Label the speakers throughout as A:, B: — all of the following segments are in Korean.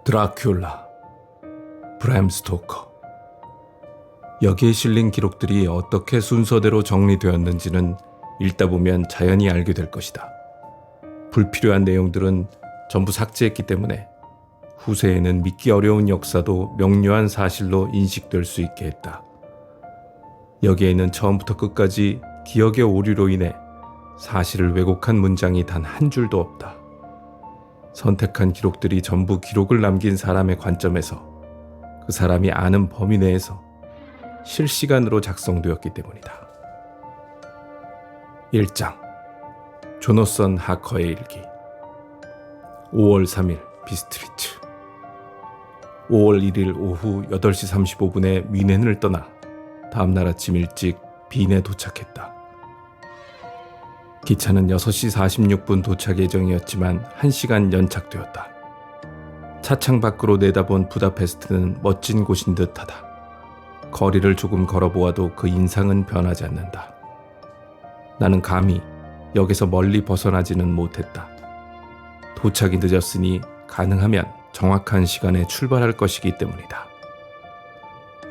A: 드라큘라, 브람 스토커. 여기에 실린 기록들이 어떻게 순서대로 정리되었는지는 읽다 보면 자연히 알게 될 것이다. 불필요한 내용들은 전부 삭제했기 때문에 후세에는 믿기 어려운 역사도 명료한 사실로 인식될 수 있게 했다. 여기에는 처음부터 끝까지 기억의 오류로 인해 사실을 왜곡한 문장이 단 한 줄도 없다. 선택한 기록들이 전부 기록을 남긴 사람의 관점에서 그 사람이 아는 범위 내에서 실시간으로 작성되었기 때문이다. 1장 조너선 하커의 일기. 5월 3일 비스트리츠. 5월 1일 오후 8시 35분에 뮌헨을 떠나 다음날 아침 일찍 빈에 도착했다. 기차는 6시 46분 도착 예정이었지만 1시간 연착되었다. 차창 밖으로 내다본 부다페스트는 멋진 곳인 듯하다. 거리를 조금 걸어보아도 그 인상은 변하지 않는다. 나는 감히 역에서 멀리 벗어나지는 못했다. 도착이 늦었으니 가능하면 정확한 시간에 출발할 것이기 때문이다.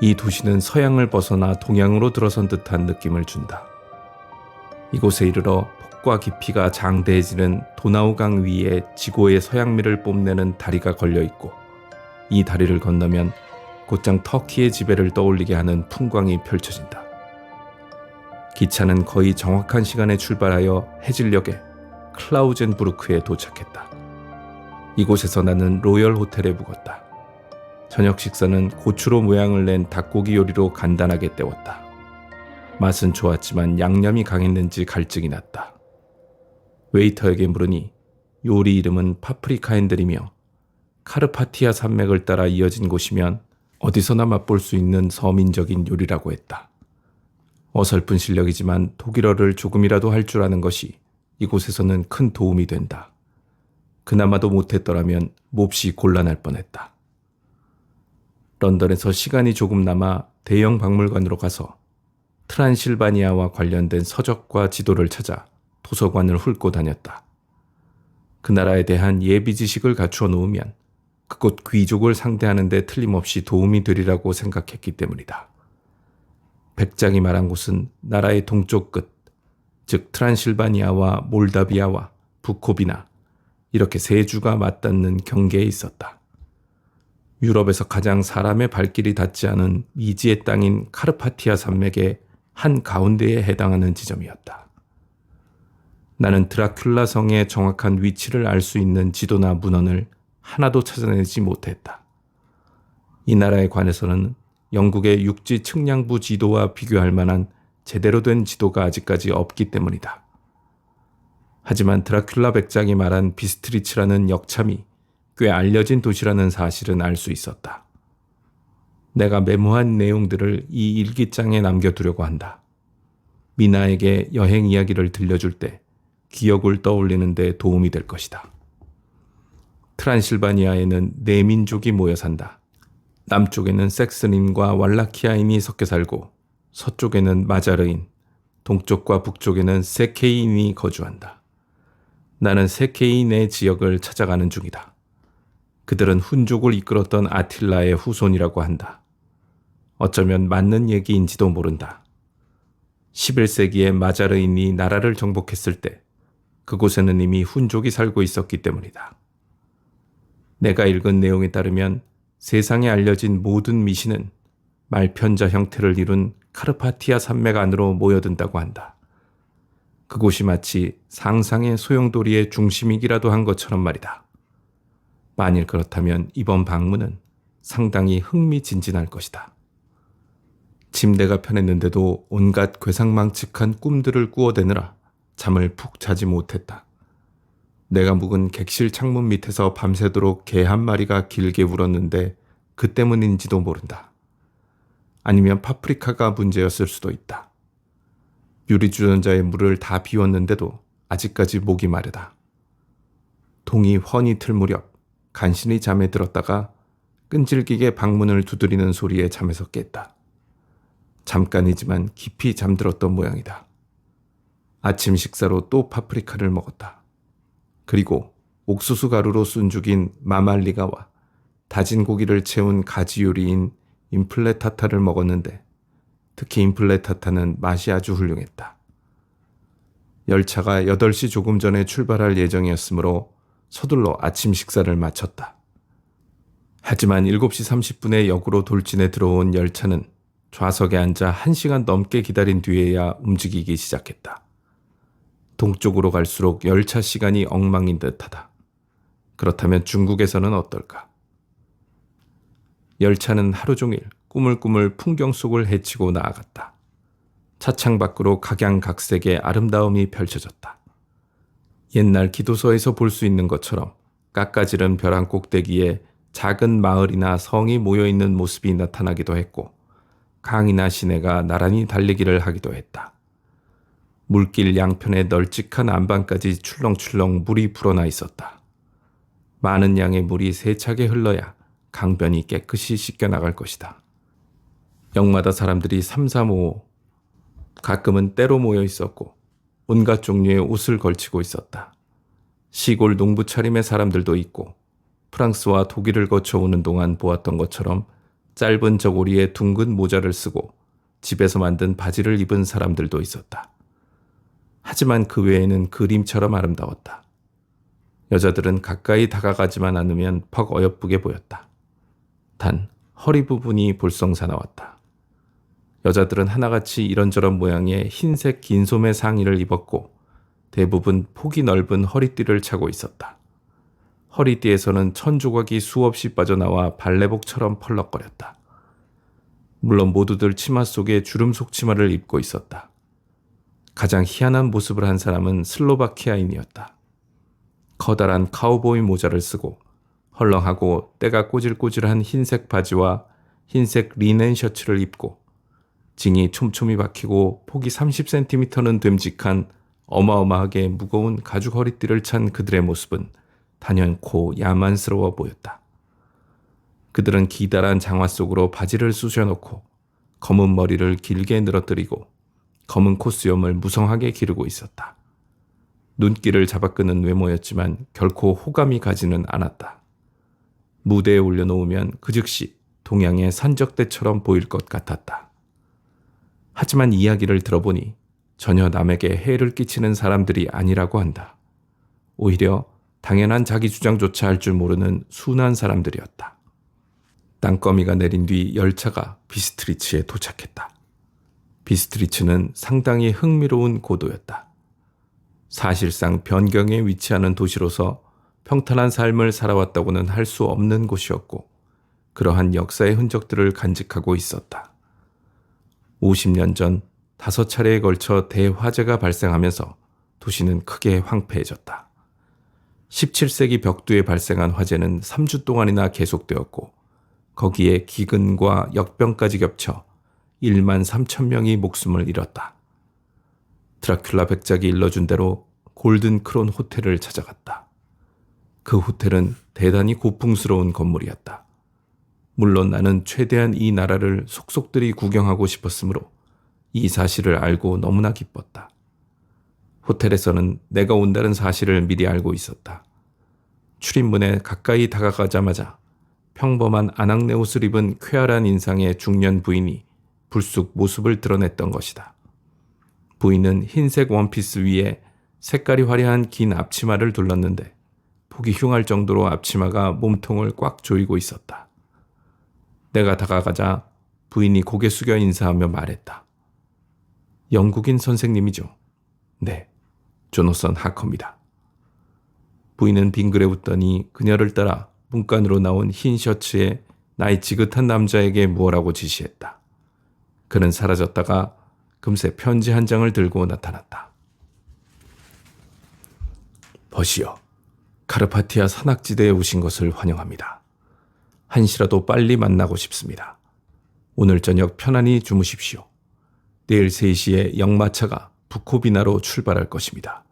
A: 이 도시는 서양을 벗어나 동양으로 들어선 듯한 느낌을 준다. 이곳에 이르러 폭과 깊이가 장대해지는 도나우강 위에 지고의 서양미를 뽐내는 다리가 걸려있고 이 다리를 건너면 곧장 터키의 지배를 떠올리게 하는 풍광이 펼쳐진다. 기차는 거의 정확한 시간에 출발하여 해질녘에 클라우젠부르크에 도착했다. 이곳에서 나는 로열 호텔에 묵었다. 저녁 식사는 고추로 모양을 낸 닭고기 요리로 간단하게 때웠다. 맛은 좋았지만 양념이 강했는지 갈증이 났다. 웨이터에게 물으니 요리 이름은 파프리카핸들이며 카르파티아 산맥을 따라 이어진 곳이면 어디서나 맛볼 수 있는 서민적인 요리라고 했다. 어설픈 실력이지만 독일어를 조금이라도 할 줄 아는 것이 이곳에서는 큰 도움이 된다. 그나마도 못했더라면 몹시 곤란할 뻔했다. 런던에서 시간이 조금 남아 대형 박물관으로 가서 트란실바니아와 관련된 서적과 지도를 찾아 도서관을 훑고 다녔다. 그 나라에 대한 예비 지식을 갖추어 놓으면 그곳 귀족을 상대하는 데 틀림없이 도움이 되리라고 생각했기 때문이다. 백장이 말한 곳은 나라의 동쪽 끝, 즉 트란실바니아와 몰다비아와 부코비나 이렇게 세 주가 맞닿는 경계에 있었다. 유럽에서 가장 사람의 발길이 닿지 않은 미지의 땅인 카르파티아 산맥의 한 가운데에 해당하는 지점이었다. 나는 드라큘라 성의 정확한 위치를 알 수 있는 지도나 문헌을 하나도 찾아내지 못했다. 이 나라에 관해서는 영국의 육지 측량부 지도와 비교할 만한 제대로 된 지도가 아직까지 없기 때문이다. 하지만 드라큘라 백작이 말한 비스트리츠라는 역참이 꽤 알려진 도시라는 사실은 알 수 있었다. 내가 메모한 내용들을 이 일기장에 남겨두려고 한다. 미나에게 여행 이야기를 들려줄 때 기억을 떠올리는 데 도움이 될 것이다. 트란실바니아에는 네 민족이 모여 산다. 남쪽에는 섹스인과 왈라키아인이 섞여 살고 서쪽에는 마자르인, 동쪽과 북쪽에는 세케인이 거주한다. 나는 세케인의 지역을 찾아가는 중이다. 그들은 훈족을 이끌었던 아틸라의 후손이라고 한다. 어쩌면 맞는 얘기인지도 모른다. 11세기에 마자르인이 나라를 정복했을 때 그곳에는 이미 훈족이 살고 있었기 때문이다. 내가 읽은 내용에 따르면 세상에 알려진 모든 미신은 말편자 형태를 이룬 카르파티아 산맥 안으로 모여든다고 한다. 그곳이 마치 상상의 소용돌이의 중심이기라도 한 것처럼 말이다. 만일 그렇다면 이번 방문은 상당히 흥미진진할 것이다. 침대가 편했는데도 온갖 괴상망측한 꿈들을 꾸어대느라 잠을 푹 자지 못했다. 내가 묵은 객실 창문 밑에서 밤새도록 개 한 마리가 길게 울었는데 그 때문인지도 모른다. 아니면 파프리카가 문제였을 수도 있다. 유리주전자의 물을 다 비웠는데도 아직까지 목이 마르다. 동이 훤히 틀 무렵 간신히 잠에 들었다가 끈질기게 방문을 두드리는 소리에 잠에서 깼다. 잠깐이지만 깊이 잠들었던 모양이다. 아침 식사로 또 파프리카를 먹었다. 그리고 옥수수 가루로 순죽인 마말리가와 다진 고기를 채운 가지 요리인 인플레타타를 먹었는데 특히 인플레타타는 맛이 아주 훌륭했다. 열차가 8시 조금 전에 출발할 예정이었으므로 서둘러 아침 식사를 마쳤다. 하지만 7시 30분에 역으로 돌진해 들어온 열차는 좌석에 앉아 1시간 넘게 기다린 뒤에야 움직이기 시작했다. 동쪽으로 갈수록 열차 시간이 엉망인 듯하다. 그렇다면 중국에서는 어떨까? 열차는 하루 종일 꾸물꾸물 풍경 속을 헤치고 나아갔다. 차창 밖으로 각양각색의 아름다움이 펼쳐졌다. 옛날 기도서에서 볼 수 있는 것처럼 깎아지른 벼랑 꼭대기에 작은 마을이나 성이 모여있는 모습이 나타나기도 했고 강이나 시내가 나란히 달리기를 하기도 했다. 물길 양편에 널찍한 안방까지 출렁출렁 물이 불어나 있었다. 많은 양의 물이 세차게 흘러야 강변이 깨끗이 씻겨나갈 것이다. 역마다 사람들이 삼삼오오, 가끔은 때로 모여 있었고 온갖 종류의 옷을 걸치고 있었다. 시골 농부 차림의 사람들도 있고 프랑스와 독일을 거쳐 오는 동안 보았던 것처럼 짧은 저고리에 둥근 모자를 쓰고 집에서 만든 바지를 입은 사람들도 있었다. 하지만 그 외에는 그림처럼 아름다웠다. 여자들은 가까이 다가가지만 않으면 퍽 어여쁘게 보였다. 단 허리 부분이 볼썽사나웠다. 여자들은 하나같이 이런저런 모양의 흰색 긴 소매 상의를 입었고 대부분 폭이 넓은 허리띠를 차고 있었다. 허리띠에서는 천 조각이 수없이 빠져나와 발레복처럼 펄럭거렸다. 물론 모두들 치마 속에 주름 속 치마를 입고 있었다. 가장 희한한 모습을 한 사람은 슬로바키아인이었다. 커다란 카우보이 모자를 쓰고 헐렁하고 때가 꼬질꼬질한 흰색 바지와 흰색 리넨 셔츠를 입고 징이 촘촘히 박히고 폭이 30cm는 됨직한 어마어마하게 무거운 가죽 허리띠를 찬 그들의 모습은 단연코 야만스러워 보였다. 그들은 기다란 장화 속으로 바지를 쑤셔넣고 검은 머리를 길게 늘어뜨리고 검은 콧수염을 무성하게 기르고 있었다. 눈길을 잡아끄는 외모였지만 결코 호감이 가지는 않았다. 무대에 올려놓으면 그 즉시 동양의 산적대처럼 보일 것 같았다. 하지만 이야기를 들어보니 전혀 남에게 해를 끼치는 사람들이 아니라고 한다. 오히려 당연한 자기 주장조차 할 줄 모르는 순한 사람들이었다. 땅거미가 내린 뒤 열차가 비스트리츠에 도착했다. 비스트리츠는 상당히 흥미로운 고도였다. 사실상 변경에 위치하는 도시로서 평탄한 삶을 살아왔다고는 할 수 없는 곳이었고 그러한 역사의 흔적들을 간직하고 있었다. 50년 전 5차례에 걸쳐 대화재가 발생하면서 도시는 크게 황폐해졌다. 17세기 벽두에 발생한 화재는 3주 동안이나 계속되었고 거기에 기근과 역병까지 겹쳐 1만 3천 명이 목숨을 잃었다. 드라큘라 백작이 일러준 대로 골든 크론 호텔을 찾아갔다. 그 호텔은 대단히 고풍스러운 건물이었다. 물론 나는 최대한 이 나라를 속속들이 구경하고 싶었으므로 이 사실을 알고 너무나 기뻤다. 호텔에서는 내가 온다는 사실을 미리 알고 있었다. 출입문에 가까이 다가가자마자 평범한 아낙네 옷을 입은 쾌활한 인상의 중년 부인이 불쑥 모습을 드러냈던 것이다. 부인은 흰색 원피스 위에 색깔이 화려한 긴 앞치마를 둘렀는데 보기 흉할 정도로 앞치마가 몸통을 꽉 조이고 있었다. 내가 다가가자 부인이 고개 숙여 인사하며 말했다. 영국인 선생님이죠? 네, 조너선 하커입니다. 부인은 빙그레 웃더니 그녀를 따라 문간으로 나온 흰 셔츠에 나이 지긋한 남자에게 무엇라고 지시했다. 그는 사라졌다가 금세 편지 한 장을 들고 나타났다. 버시어, 카르파티아 산악지대에 오신 것을 환영합니다. 한시라도 빨리 만나고 싶습니다. 오늘 저녁 편안히 주무십시오. 내일 3시에 역마차가 부코비나로 출발할 것입니다.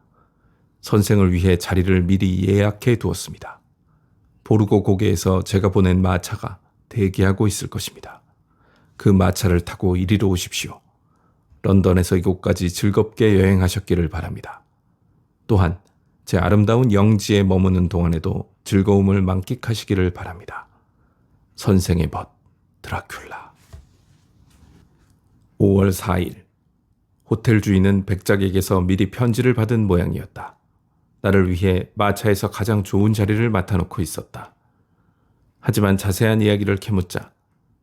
A: 선생을 위해 자리를 미리 예약해 두었습니다. 보르고 고개에서 제가 보낸 마차가 대기하고 있을 것입니다. 그 마차를 타고 이리로 오십시오. 런던에서 이곳까지 즐겁게 여행하셨기를 바랍니다. 또한 제 아름다운 영지에 머무는 동안에도 즐거움을 만끽하시기를 바랍니다. 선생의 벗, 드라큘라. 5월 4일, 호텔 주인은 백작에게서 미리 편지를 받은 모양이었다. 나를 위해 마차에서 가장 좋은 자리를 맡아놓고 있었다. 하지만 자세한 이야기를 캐묻자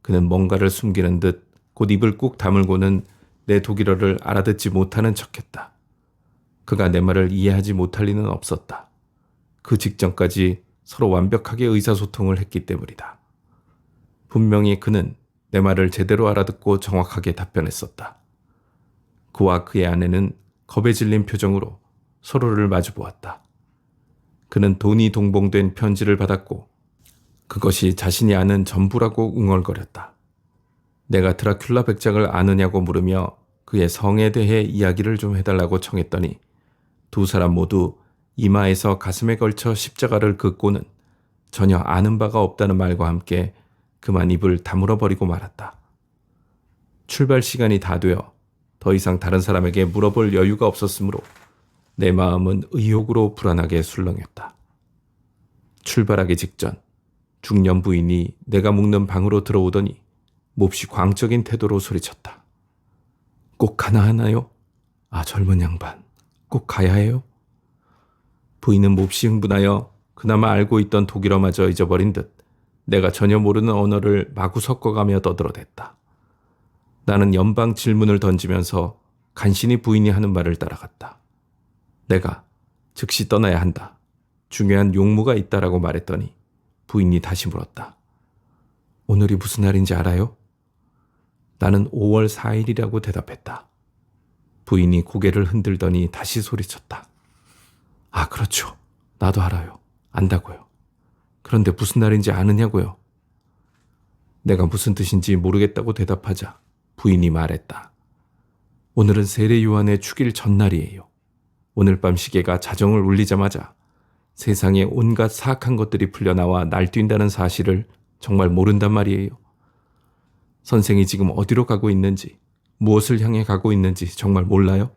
A: 그는 뭔가를 숨기는 듯 곧 입을 꾹 다물고는 내 독일어를 알아듣지 못하는 척했다. 그가 내 말을 이해하지 못할 리는 없었다. 그 직전까지 서로 완벽하게 의사소통을 했기 때문이다. 분명히 그는 내 말을 제대로 알아듣고 정확하게 답변했었다. 그와 그의 아내는 겁에 질린 표정으로 서로를 마주보았다. 그는 돈이 동봉된 편지를 받았고 그것이 자신이 아는 전부라고 웅얼거렸다. 내가 드라큘라 백작을 아느냐고 물으며 그의 성에 대해 이야기를 좀 해달라고 청했더니 두 사람 모두 이마에서 가슴에 걸쳐 십자가를 긋고는 전혀 아는 바가 없다는 말과 함께 그만 입을 다물어버리고 말았다. 출발 시간이 다 되어 더 이상 다른 사람에게 물어볼 여유가 없었으므로 내 마음은 의욕으로 불안하게 술렁였다. 출발하기 직전 중년 부인이 내가 묵는 방으로 들어오더니 몹시 광적인 태도로 소리쳤다. 꼭 가나 하나요? 아, 젊은 양반, 꼭 가야 해요? 부인은 몹시 흥분하여 그나마 알고 있던 독일어마저 잊어버린 듯 내가 전혀 모르는 언어를 마구 섞어가며 떠들어댔다. 나는 연방 질문을 던지면서 간신히 부인이 하는 말을 따라갔다. 내가 즉시 떠나야 한다. 중요한 용무가 있다라고 말했더니 부인이 다시 물었다. 오늘이 무슨 날인지 알아요? 나는 5월 4일이라고 대답했다. 부인이 고개를 흔들더니 다시 소리쳤다. 아, 그렇죠. 나도 알아요. 안다고요. 그런데 무슨 날인지 아느냐고요. 내가 무슨 뜻인지 모르겠다고 대답하자 부인이 말했다. 오늘은 세례 요한의 축일 전날이에요. 오늘 밤 시계가 자정을 울리자마자 세상에 온갖 사악한 것들이 풀려나와 날뛴다는 사실을 정말 모른단 말이에요. 선생이 지금 어디로 가고 있는지, 무엇을 향해 가고 있는지 정말 몰라요?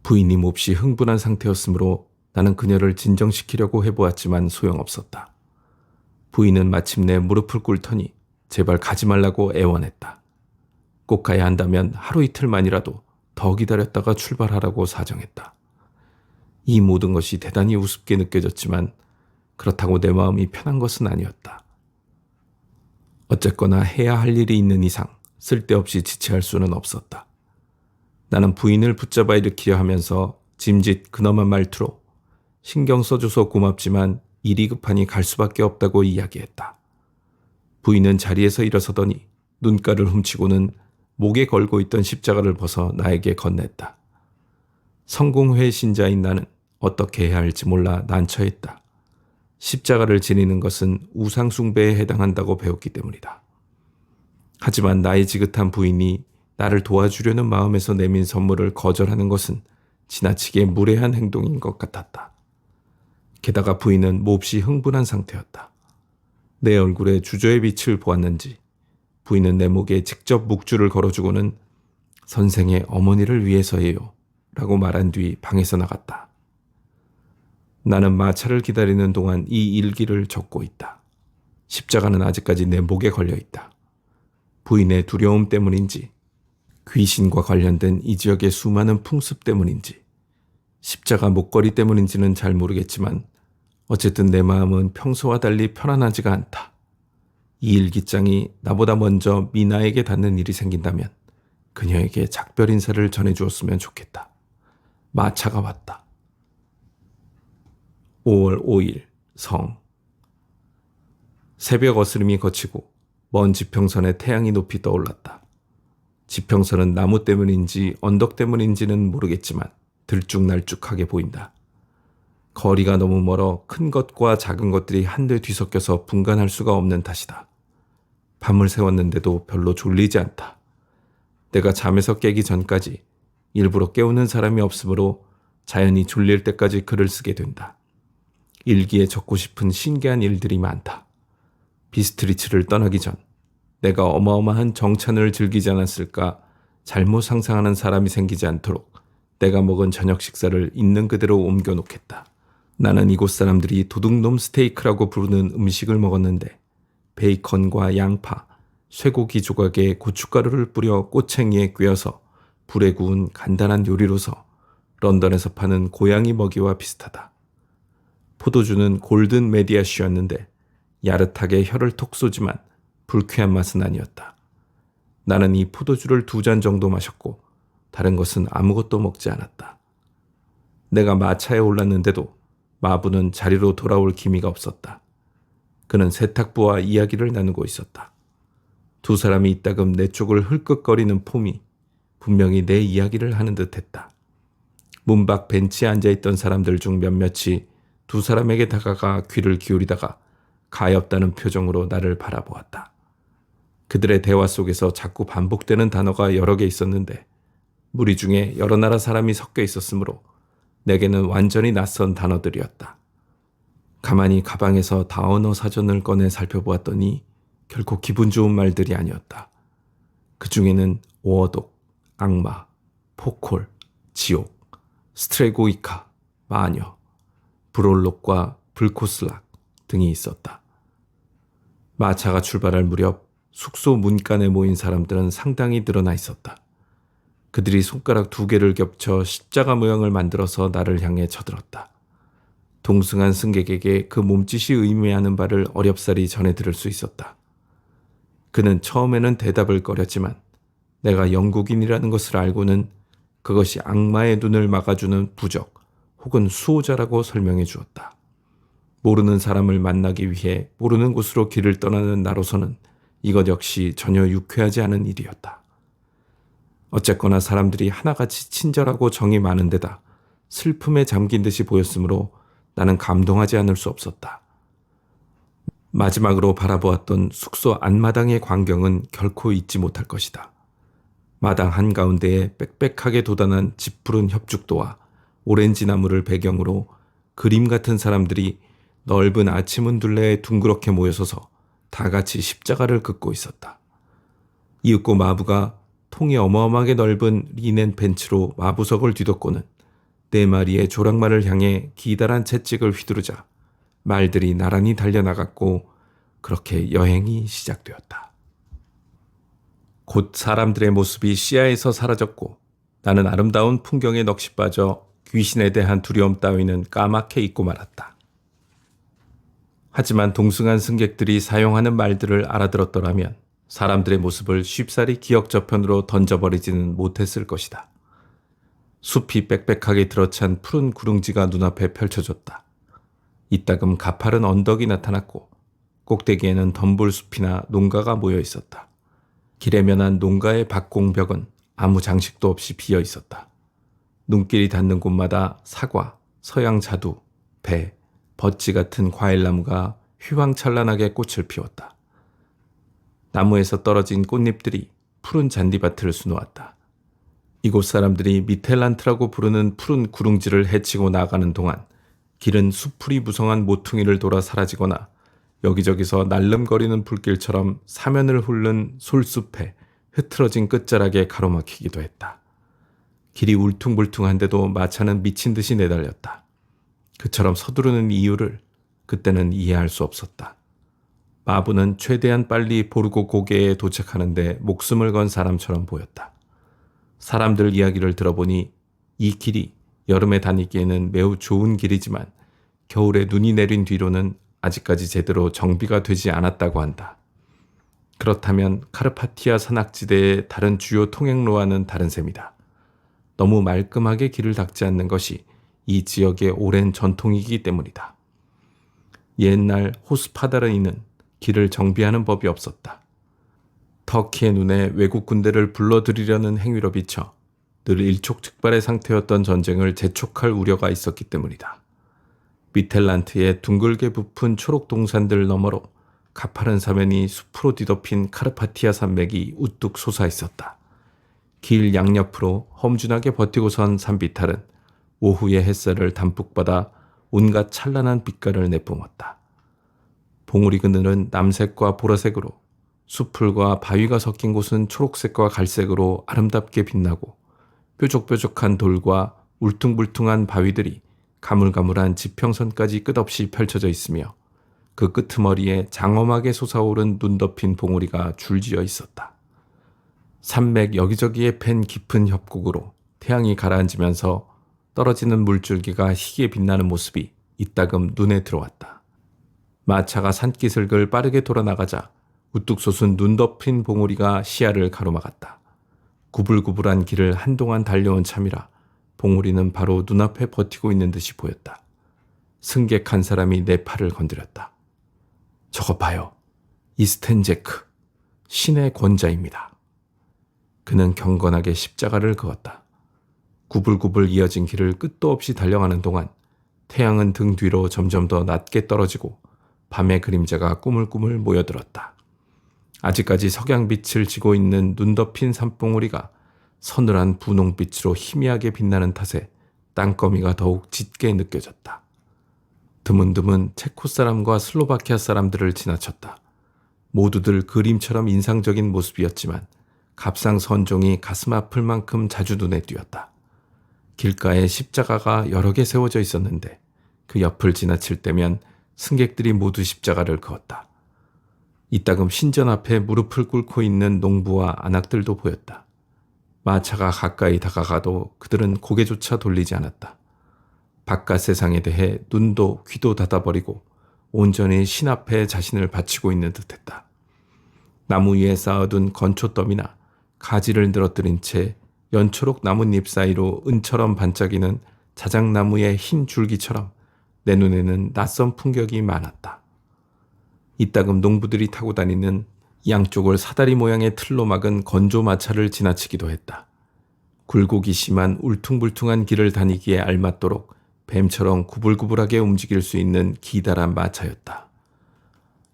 A: 부인이 몹시 흥분한 상태였으므로 나는 그녀를 진정시키려고 해보았지만 소용없었다. 부인은 마침내 무릎을 꿇더니 제발 가지 말라고 애원했다. 꼭 가야 한다면 하루 이틀만이라도 더 기다렸다가 출발하라고 사정했다. 이 모든 것이 대단히 우습게 느껴졌지만 그렇다고 내 마음이 편한 것은 아니었다. 어쨌거나 해야 할 일이 있는 이상 쓸데없이 지체할 수는 없었다. 나는 부인을 붙잡아 일으키려 하면서 짐짓 근엄한 말투로 신경 써줘서 고맙지만 일이 급하니 갈 수밖에 없다고 이야기했다. 부인은 자리에서 일어서더니 눈가를 훔치고는 목에 걸고 있던 십자가를 벗어 나에게 건넸다. 성공회 신자인 나는 어떻게 해야 할지 몰라 난처했다. 십자가를 지니는 것은 우상숭배에 해당한다고 배웠기 때문이다. 하지만 나의 지긋한 부인이 나를 도와주려는 마음에서 내민 선물을 거절하는 것은 지나치게 무례한 행동인 것 같았다. 게다가 부인은 몹시 흥분한 상태였다. 내 얼굴에 주저의 빛을 보았는지 부인은 내 목에 직접 묵주를 걸어주고는 선생의 어머니를 위해서예요 라고 말한 뒤 방에서 나갔다. 나는 마차를 기다리는 동안 이 일기를 적고 있다. 십자가는 아직까지 내 목에 걸려 있다. 부인의 두려움 때문인지 귀신과 관련된 이 지역의 수많은 풍습 때문인지 십자가 목걸이 때문인지는 잘 모르겠지만 어쨌든 내 마음은 평소와 달리 편안하지가 않다. 이 일기장이 나보다 먼저 미나에게 닿는 일이 생긴다면 그녀에게 작별 인사를 전해주었으면 좋겠다. 마차가 왔다. 5월 5일 성. 새벽 어스름이 거치고 먼 지평선에 태양이 높이 떠올랐다. 지평선은 나무 때문인지 언덕 때문인지는 모르겠지만 들쭉날쭉하게 보인다. 거리가 너무 멀어 큰 것과 작은 것들이 한데 뒤섞여서 분간할 수가 없는 탓이다. 밤을 새웠는데도 별로 졸리지 않다. 내가 잠에서 깨기 전까지 일부러 깨우는 사람이 없으므로 자연히 졸릴 때까지 글을 쓰게 된다. 일기에 적고 싶은 신기한 일들이 많다. 비스트리츠를 떠나기 전 내가 어마어마한 정찬을 즐기지 않았을까 잘못 상상하는 사람이 생기지 않도록 내가 먹은 저녁 식사를 있는 그대로 옮겨놓겠다. 나는 이곳 사람들이 도둑놈 스테이크라고 부르는 음식을 먹었는데 베이컨과 양파, 쇠고기 조각에 고춧가루를 뿌려 꼬챙이에 꿰어서 불에 구운 간단한 요리로서 런던에서 파는 고양이 먹이와 비슷하다. 포도주는 골든 메디아시였는데 야릇하게 혀를 톡 쏘지만 불쾌한 맛은 아니었다. 나는 이 포도주를 2잔 정도 마셨고 다른 것은 아무것도 먹지 않았다. 내가 마차에 올랐는데도 마부는 자리로 돌아올 기미가 없었다. 그는 세탁부와 이야기를 나누고 있었다. 두 사람이 이따금 내 쪽을 흘끗거리는 폼이 분명히 내 이야기를 하는 듯했다. 문 밖 벤치에 앉아있던 사람들 중 몇몇이 두 사람에게 다가가 귀를 기울이다가 가엾다는 표정으로 나를 바라보았다. 그들의 대화 속에서 자꾸 반복되는 단어가 여러 개 있었는데 무리 중에 여러 나라 사람이 섞여 있었으므로 내게는 완전히 낯선 단어들이었다. 가만히 가방에서 다언어 사전을 꺼내 살펴보았더니 결코 기분 좋은 말들이 아니었다. 그 중에는 오어독, 악마, 포콜, 지옥, 스트레고이카, 마녀, 브롤록과 불코슬락 등이 있었다. 마차가 출발할 무렵 숙소 문간에 모인 사람들은 상당히 늘어나 있었다. 그들이 손가락 2개를 겹쳐 십자가 모양을 만들어서 나를 향해 쳐들었다. 동승한 승객에게 그 몸짓이 의미하는 바를 어렵사리 전해 들을 수 있었다. 그는 처음에는 대답을 꺼렸지만 내가 영국인이라는 것을 알고는 그것이 악마의 눈을 막아주는 부적 혹은 수호자라고 설명해 주었다. 모르는 사람을 만나기 위해 모르는 곳으로 길을 떠나는 나로서는 이것 역시 전혀 유쾌하지 않은 일이었다. 어쨌거나 사람들이 하나같이 친절하고 정이 많은 데다 슬픔에 잠긴 듯이 보였으므로 나는 감동하지 않을 수 없었다. 마지막으로 바라보았던 숙소 앞마당의 광경은 결코 잊지 못할 것이다. 마당 한가운데에 빽빽하게 돋아난 짙푸른 협죽도와 오렌지 나무를 배경으로 그림 같은 사람들이 넓은 아치문 둘레에 둥그렇게 모여서서 다 같이 십자가를 긋고 있었다. 이윽고 마부가 통이 어마어마하게 넓은 리넨 벤치로 마부석을 뒤덮고는 4마리의 조랑말을 향해 기다란 채찍을 휘두르자 말들이 나란히 달려나갔고 그렇게 여행이 시작되었다. 곧 사람들의 모습이 시야에서 사라졌고 나는 아름다운 풍경에 넋이 빠져 귀신에 대한 두려움 따위는 까맣게 잊고 말았다. 하지만 동승한 승객들이 사용하는 말들을 알아들었더라면 사람들의 모습을 쉽사리 기억 저편으로 던져버리지는 못했을 것이다. 숲이 빽빽하게 들어찬 푸른 구릉지가 눈앞에 펼쳐졌다. 이따금 가파른 언덕이 나타났고 꼭대기에는 덤불숲이나 농가가 모여 있었다. 길에 면한 농가의 박공벽은 아무 장식도 없이 비어 있었다. 눈길이 닿는 곳마다 사과, 서양자두, 배, 버치 같은 과일나무가 휘황찬란하게 꽃을 피웠다. 나무에서 떨어진 꽃잎들이 푸른 잔디밭을 수놓았다. 이곳 사람들이 미텔란트라고 부르는 푸른 구릉지를 헤치고 나가는 동안 길은 수풀이 무성한 모퉁이를 돌아 사라지거나 여기저기서 날름거리는 불길처럼 사면을 훑는 솔숲에 흐트러진 끝자락에 가로막히기도 했다. 길이 울퉁불퉁한데도 마차는 미친 듯이 내달렸다. 그처럼 서두르는 이유를 그때는 이해할 수 없었다. 마부는 최대한 빨리 보르고 고개에 도착하는데 목숨을 건 사람처럼 보였다. 사람들 이야기를 들어보니 이 길이 여름에 다니기에는 매우 좋은 길이지만 겨울에 눈이 내린 뒤로는 아직까지 제대로 정비가 되지 않았다고 한다. 그렇다면 카르파티아 산악지대의 다른 주요 통행로와는 다른 셈이다. 너무 말끔하게 길을 닦지 않는 것이 이 지역의 오랜 전통이기 때문이다. 옛날 호스파다르이는 길을 정비하는 법이 없었다. 터키의 눈에 외국 군대를 불러들이려는 행위로 비쳐 늘 일촉즉발의 상태였던 전쟁을 재촉할 우려가 있었기 때문이다. 미텔란트의 둥글게 부푼 초록 동산들 너머로 가파른 사면이 숲으로 뒤덮인 카르파티아 산맥이 우뚝 솟아 있었다. 길 양옆으로 험준하게 버티고 선 산비탈은 오후의 햇살을 담뿍 받아 온갖 찬란한 빛깔을 내뿜었다. 봉우리 그늘은 남색과 보라색으로, 수풀과 바위가 섞인 곳은 초록색과 갈색으로 아름답게 빛나고 뾰족뾰족한 돌과 울퉁불퉁한 바위들이 가물가물한 지평선까지 끝없이 펼쳐져 있으며 그 끄트머리에 장엄하게 솟아오른 눈 덮인 봉우리가 줄지어 있었다. 산맥 여기저기에 팬 깊은 협곡으로 태양이 가라앉으면서 떨어지는 물줄기가 희게 빛나는 모습이 이따금 눈에 들어왔다. 마차가 산기슭을 빠르게 돌아나가자 우뚝 솟은 눈 덮인 봉우리가 시야를 가로막았다. 구불구불한 길을 한동안 달려온 참이라 봉우리는 바로 눈앞에 버티고 있는 듯이 보였다. 승객 한 사람이 내 팔을 건드렸다. 저거 봐요. 이스텐 제크, 신의 권자입니다. 그는 경건하게 십자가를 그었다. 구불구불 이어진 길을 끝도 없이 달려가는 동안 태양은 등 뒤로 점점 더 낮게 떨어지고 밤의 그림자가 꾸물꾸물 모여들었다. 아직까지 석양빛을 지고 있는 눈 덮인 산봉우리가 서늘한 분홍빛으로 희미하게 빛나는 탓에 땅거미가 더욱 짙게 느껴졌다. 드문드문 체코 사람과 슬로바키아 사람들을 지나쳤다. 모두들 그림처럼 인상적인 모습이었지만 갑상선종이 가슴 아플 만큼 자주 눈에 띄었다. 길가에 십자가가 여러 개 세워져 있었는데 그 옆을 지나칠 때면 승객들이 모두 십자가를 그었다. 이따금 신전 앞에 무릎을 꿇고 있는 농부와 안악들도 보였다. 마차가 가까이 다가가도 그들은 고개조차 돌리지 않았다. 바깥 세상에 대해 눈도 귀도 닫아버리고 온전히 신 앞에 자신을 바치고 있는 듯했다. 나무 위에 쌓아둔 건초더미나 가지를 늘어뜨린 채 연초록 나뭇잎 사이로 은처럼 반짝이는 자작나무의 흰 줄기처럼 내 눈에는 낯선 풍경이 많았다. 이따금 농부들이 타고 다니는 양쪽을 사다리 모양의 틀로 막은 건조 마차를 지나치기도 했다. 굴곡이 심한 울퉁불퉁한 길을 다니기에 알맞도록 뱀처럼 구불구불하게 움직일 수 있는 기다란 마차였다.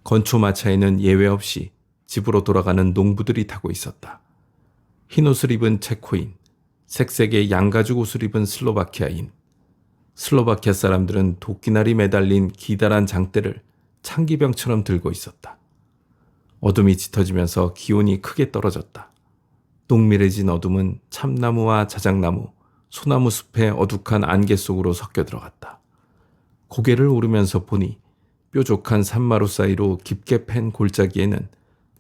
A: 건초 마차에는 예외 없이 집으로 돌아가는 농부들이 타고 있었다. 흰옷을 입은 체코인, 색색의 양가죽 옷을 입은 슬로바키아인. 슬로바키아 사람들은 도끼날이 매달린 기다란 장대를 창기병처럼 들고 있었다. 어둠이 짙어지면서 기온이 크게 떨어졌다. 농밀해진 어둠은 참나무와 자작나무, 소나무 숲의 어둑한 안개 속으로 섞여 들어갔다. 고개를 오르면서 보니 뾰족한 산마루 사이로 깊게 팬 골짜기에는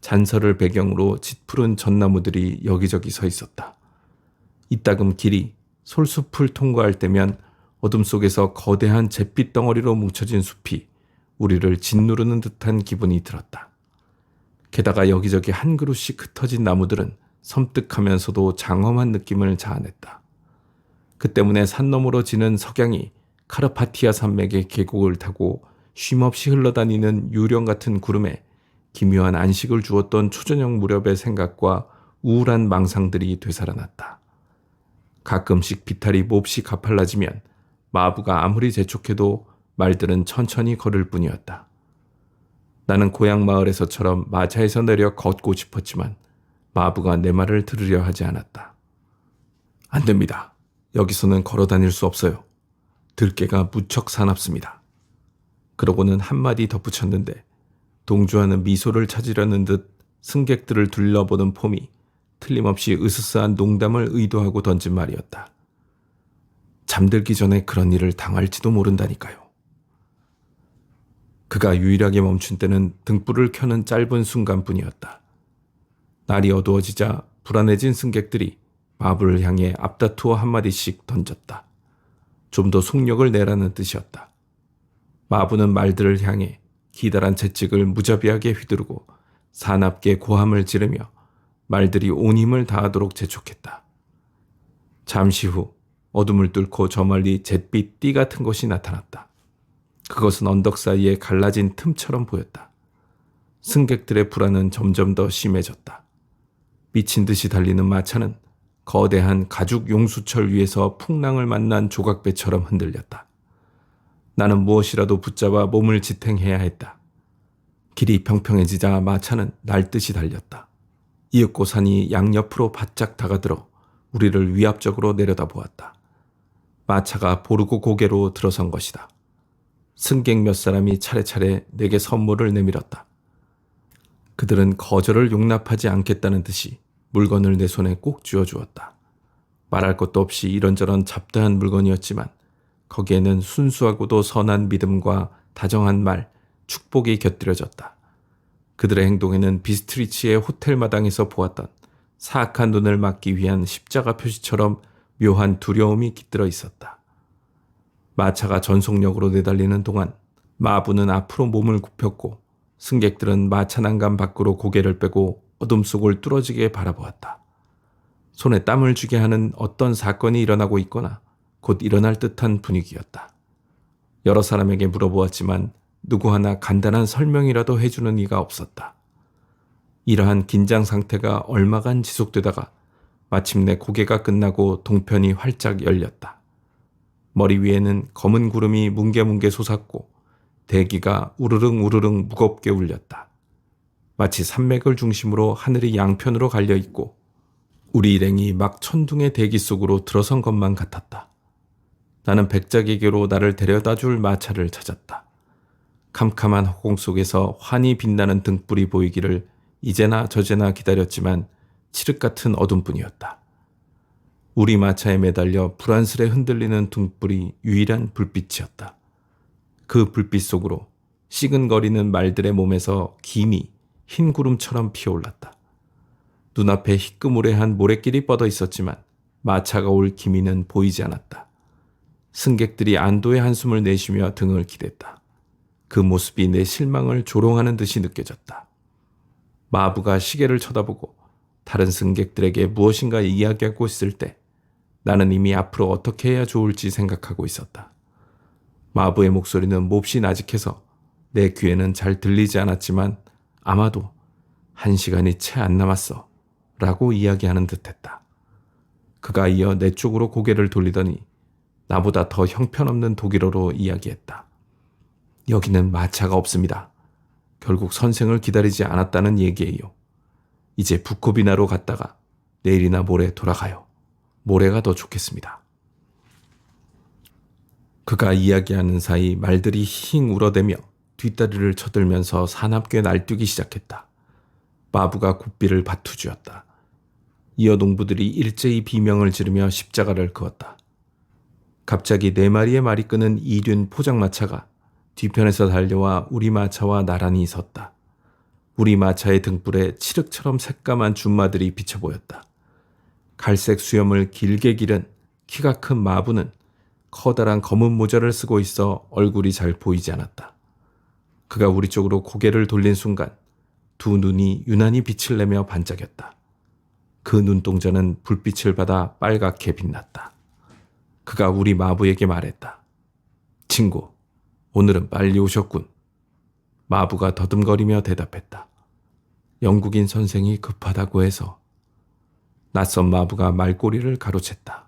A: 잔설을 배경으로 짙푸른 전나무들이 여기저기 서 있었다. 이따금 길이 솔숲을 통과할 때면 어둠 속에서 거대한 잿빛 덩어리로 뭉쳐진 숲이 우리를 짓누르는 듯한 기분이 들었다. 게다가 여기저기 한 그루씩 흩어진 나무들은 섬뜩하면서도 장엄한 느낌을 자아냈다. 그 때문에 산 너머로 지는 석양이 카르파티아 산맥의 계곡을 타고 쉼없이 흘러다니는 유령 같은 구름에 기묘한 안식을 주었던 초저녁 무렵의 생각과 우울한 망상들이 되살아났다. 가끔씩 비탈이 몹시 가팔라지면 마부가 아무리 재촉해도 말들은 천천히 걸을 뿐이었다. 나는 고향 마을에서처럼 마차에서 내려 걷고 싶었지만 마부가 내 말을 들으려 하지 않았다. 안 됩니다. 여기서는 걸어 다닐 수 없어요. 들깨가 무척 사납습니다. 그러고는 한마디 덧붙였는데 동조하는 미소를 찾으려는 듯 승객들을 둘러보는 폼이 틀림없이 으스스한 농담을 의도하고 던진 말이었다. 잠들기 전에 그런 일을 당할지도 모른다니까요. 그가 유일하게 멈춘 때는 등불을 켜는 짧은 순간뿐이었다. 날이 어두워지자 불안해진 승객들이 마부를 향해 앞다투어 한마디씩 던졌다. 좀 더 속력을 내라는 뜻이었다. 마부는 말들을 향해 기다란 채찍을 무자비하게 휘두르고 사납게 고함을 지르며 말들이 온 힘을 다하도록 재촉했다. 잠시 후 어둠을 뚫고 저 멀리 잿빛 띠 같은 것이 나타났다. 그것은 언덕 사이에 갈라진 틈처럼 보였다. 승객들의 불안은 점점 더 심해졌다. 미친 듯이 달리는 마차는 거대한 가죽 용수철 위에서 풍랑을 만난 조각배처럼 흔들렸다. 나는 무엇이라도 붙잡아 몸을 지탱해야 했다. 길이 평평해지자 마차는 날듯이 달렸다. 이윽고 산이 양옆으로 바짝 다가들어 우리를 위압적으로 내려다보았다. 마차가 보르고 고개로 들어선 것이다. 승객 몇 사람이 차례차례 내게 선물을 내밀었다. 그들은 거절을 용납하지 않겠다는 듯이 물건을 내 손에 꼭 쥐어주었다. 말할 것도 없이 이런저런 잡다한 물건이었지만 거기에는 순수하고도 선한 믿음과 다정한 말, 축복이 곁들여졌다. 그들의 행동에는 비스트리치의 호텔 마당에서 보았던 사악한 눈을 막기 위한 십자가 표시처럼 묘한 두려움이 깃들어 있었다. 마차가 전속력으로 내달리는 동안 마부는 앞으로 몸을 굽혔고 승객들은 마차 난간 밖으로 고개를 빼고 어둠 속을 뚫어지게 바라보았다. 손에 땀을 쥐게 하는 어떤 사건이 일어나고 있거나 곧 일어날 듯한 분위기였다. 여러 사람에게 물어보았지만 누구 하나 간단한 설명이라도 해주는 이가 없었다. 이러한 긴장 상태가 얼마간 지속되다가 마침내 고개가 끝나고 동편이 활짝 열렸다. 머리 위에는 검은 구름이 뭉게뭉게 솟았고 대기가 우르릉 우르릉 무겁게 울렸다. 마치 산맥을 중심으로 하늘이 양편으로 갈려 있고 우리 일행이 막 천둥의 대기 속으로 들어선 것만 같았다. 나는 백작에게로 나를 데려다 줄 마차를 찾았다. 캄캄한 허공 속에서 환히 빛나는 등불이 보이기를 이제나 저제나 기다렸지만 칠흑 같은 어둠뿐이었다. 우리 마차에 매달려 불안스레 흔들리는 등불이 유일한 불빛이었다. 그 불빛 속으로 시근거리는 말들의 몸에서 김이 흰 구름처럼 피어올랐다. 눈앞에 희끄무레한 모래길이 뻗어 있었지만 마차가 올 기미는 보이지 않았다. 승객들이 안도의 한숨을 내쉬며 등을 기댔다. 그 모습이 내 실망을 조롱하는 듯이 느껴졌다. 마부가 시계를 쳐다보고 다른 승객들에게 무엇인가 이야기하고 있을 때 나는 이미 앞으로 어떻게 해야 좋을지 생각하고 있었다. 마부의 목소리는 몹시 나직해서 내 귀에는 잘 들리지 않았지만 아마도 1시간이 채 안 남았어 라고 이야기하는 듯했다. 그가 이어 내 쪽으로 고개를 돌리더니 나보다 더 형편없는 독일어로 이야기했다. 여기는 마차가 없습니다. 결국 선생을 기다리지 않았다는 얘기예요. 이제 부코비나로 갔다가 내일이나 모레 돌아가요. 모레가 더 좋겠습니다. 그가 이야기하는 사이 말들이 힝 울어대며 뒷다리를 쳐들면서 사납게 날뛰기 시작했다. 마부가 굿비를 바투쥐었다. 이어 농부들이 일제히 비명을 지르며 십자가를 그었다. 갑자기 4마리의 말이 끄는 이륜 포장마차가 뒤편에서 달려와 우리 마차와 나란히 섰다. 우리 마차의 등불에 칠흑처럼 새까만 준마들이 비쳐 보였다. 갈색 수염을 길게 기른 키가 큰 마부는 커다란 검은 모자를 쓰고 있어 얼굴이 잘 보이지 않았다. 그가 우리 쪽으로 고개를 돌린 순간 두 눈이 유난히 빛을 내며 반짝였다. 그 눈동자는 불빛을 받아 빨갛게 빛났다. 그가 우리 마부에게 말했다. 친구, 오늘은 빨리 오셨군. 마부가 더듬거리며 대답했다. 영국인 선생이 급하다고 해서. 낯선 마부가 말꼬리를 가로챘다.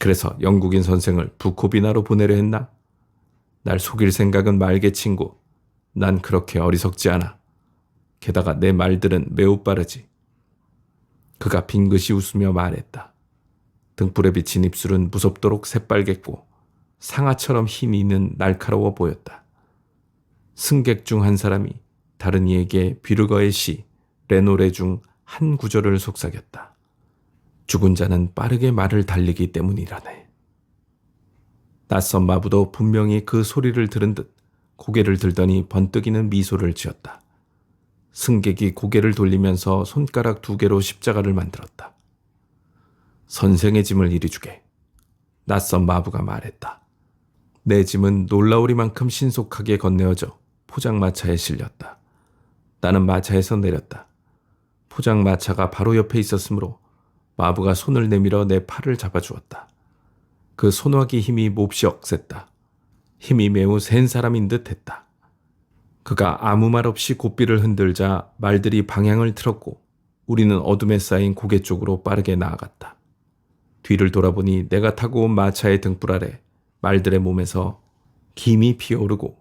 A: 그래서 영국인 선생을 부코비나로 보내려 했나? 날 속일 생각은 말게 친구. 난 그렇게 어리석지 않아. 게다가 내 말들은 매우 빠르지. 그가 빙긋이 웃으며 말했다. 등불에 비친 입술은 무섭도록 새빨갰고 상아처럼 힘이 있는 날카로워 보였다. 승객 중 한 사람이 다른 이에게 뷔르거의 시 레노레 중 한 구절을 속삭였다. 죽은 자는 빠르게 말을 달리기 때문이라네. 낯선 마부도 분명히 그 소리를 들은 듯 고개를 들더니 번뜩이는 미소를 지었다. 승객이 고개를 돌리면서 손가락 2개로 십자가를 만들었다. 선생의 짐을 이리 주게. 낯선 마부가 말했다. 내 짐은 놀라우리만큼 신속하게 건네어져 포장마차에 실렸다. 나는 마차에서 내렸다. 포장마차가 바로 옆에 있었으므로 마부가 손을 내밀어 내 팔을 잡아주었다. 그 손와기 힘이 몹시 억셌다. 힘이 매우 센 사람인 듯 했다. 그가 아무 말 없이 고삐를 흔들자 말들이 방향을 틀었고 우리는 어둠에 쌓인 고개 쪽으로 빠르게 나아갔다. 뒤를 돌아보니 내가 타고 온 마차의 등불 아래 말들의 몸에서 김이 피어오르고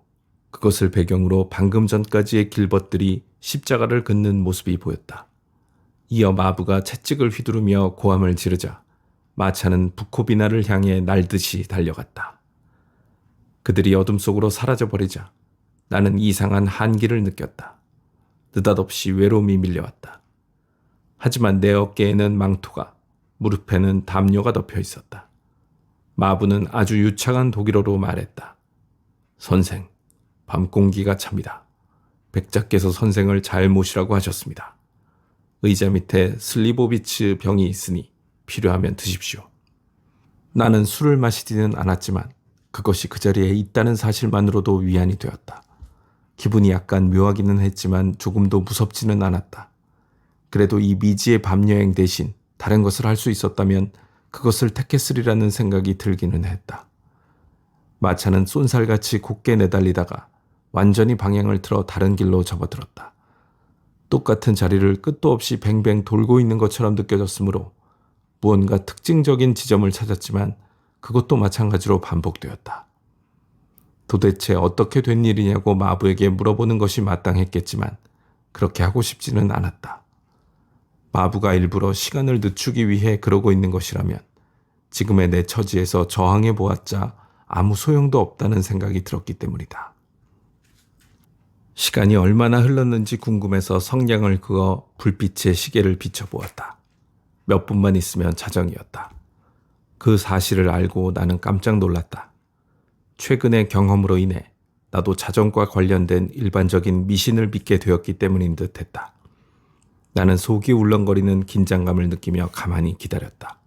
A: 그것을 배경으로 방금 전까지의 길벗들이 십자가를 긋는 모습이 보였다. 이어 마부가 채찍을 휘두르며 고함을 지르자 마차는 부코비나를 향해 날듯이 달려갔다. 그들이 어둠 속으로 사라져버리자 나는 이상한 한기를 느꼈다. 느닷없이 외로움이 밀려왔다. 하지만 내 어깨에는 망토가, 무릎에는 담요가 덮여 있었다. 마부는 아주 유창한 독일어로 말했다. 선생, 밤 공기가 찹니다. 백작께서 선생을 잘 모시라고 하셨습니다. 의자 밑에 슬리보비츠 병이 있으니 필요하면 드십시오. 나는 술을 마시지는 않았지만 그것이 그 자리에 있다는 사실만으로도 위안이 되었다. 기분이 약간 묘하기는 했지만 조금도 무섭지는 않았다. 그래도 이 미지의 밤여행 대신 다른 것을 할 수 있었다면 그것을 택했으리라는 생각이 들기는 했다. 마차는 쏜살같이 곧게 내달리다가 완전히 방향을 틀어 다른 길로 접어들었다. 똑같은 자리를 끝도 없이 뱅뱅 돌고 있는 것처럼 느껴졌으므로 무언가 특징적인 지점을 찾았지만 그것도 마찬가지로 반복되었다. 도대체 어떻게 된 일이냐고 마부에게 물어보는 것이 마땅했겠지만 그렇게 하고 싶지는 않았다. 마부가 일부러 시간을 늦추기 위해 그러고 있는 것이라면 지금의 내 처지에서 저항해 보았자 아무 소용도 없다는 생각이 들었기 때문이다. 시간이 얼마나 흘렀는지 궁금해서 성냥을 그어 불빛에 시계를 비춰보았다. 몇 분만 있으면 자정이었다. 그 사실을 알고 나는 깜짝 놀랐다. 최근의 경험으로 인해 나도 자정과 관련된 일반적인 미신을 믿게 되었기 때문인 듯했다. 나는 속이 울렁거리는 긴장감을 느끼며 가만히 기다렸다.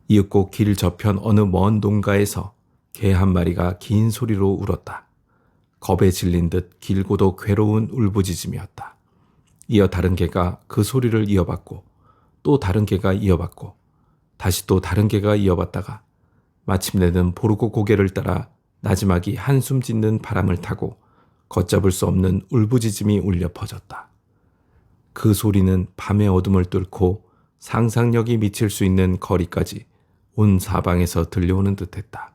A: 이윽고 길 저편 어느 먼 농가에서 개 한 마리가 긴 소리로 울었다. 겁에 질린 듯 길고도 괴로운 울부짖음이었다. 이어 다른 개가 그 소리를 이어받고 또 다른 개가 이어받고 다시 또 다른 개가 이어받다가 마침내는 보르고 고개를 따라 나지막이 한숨 짓는 바람을 타고 걷잡을 수 없는 울부짖음이 울려 퍼졌다. 그 소리는 밤의 어둠을 뚫고 상상력이 미칠 수 있는 거리까지 온 사방에서 들려오는 듯했다.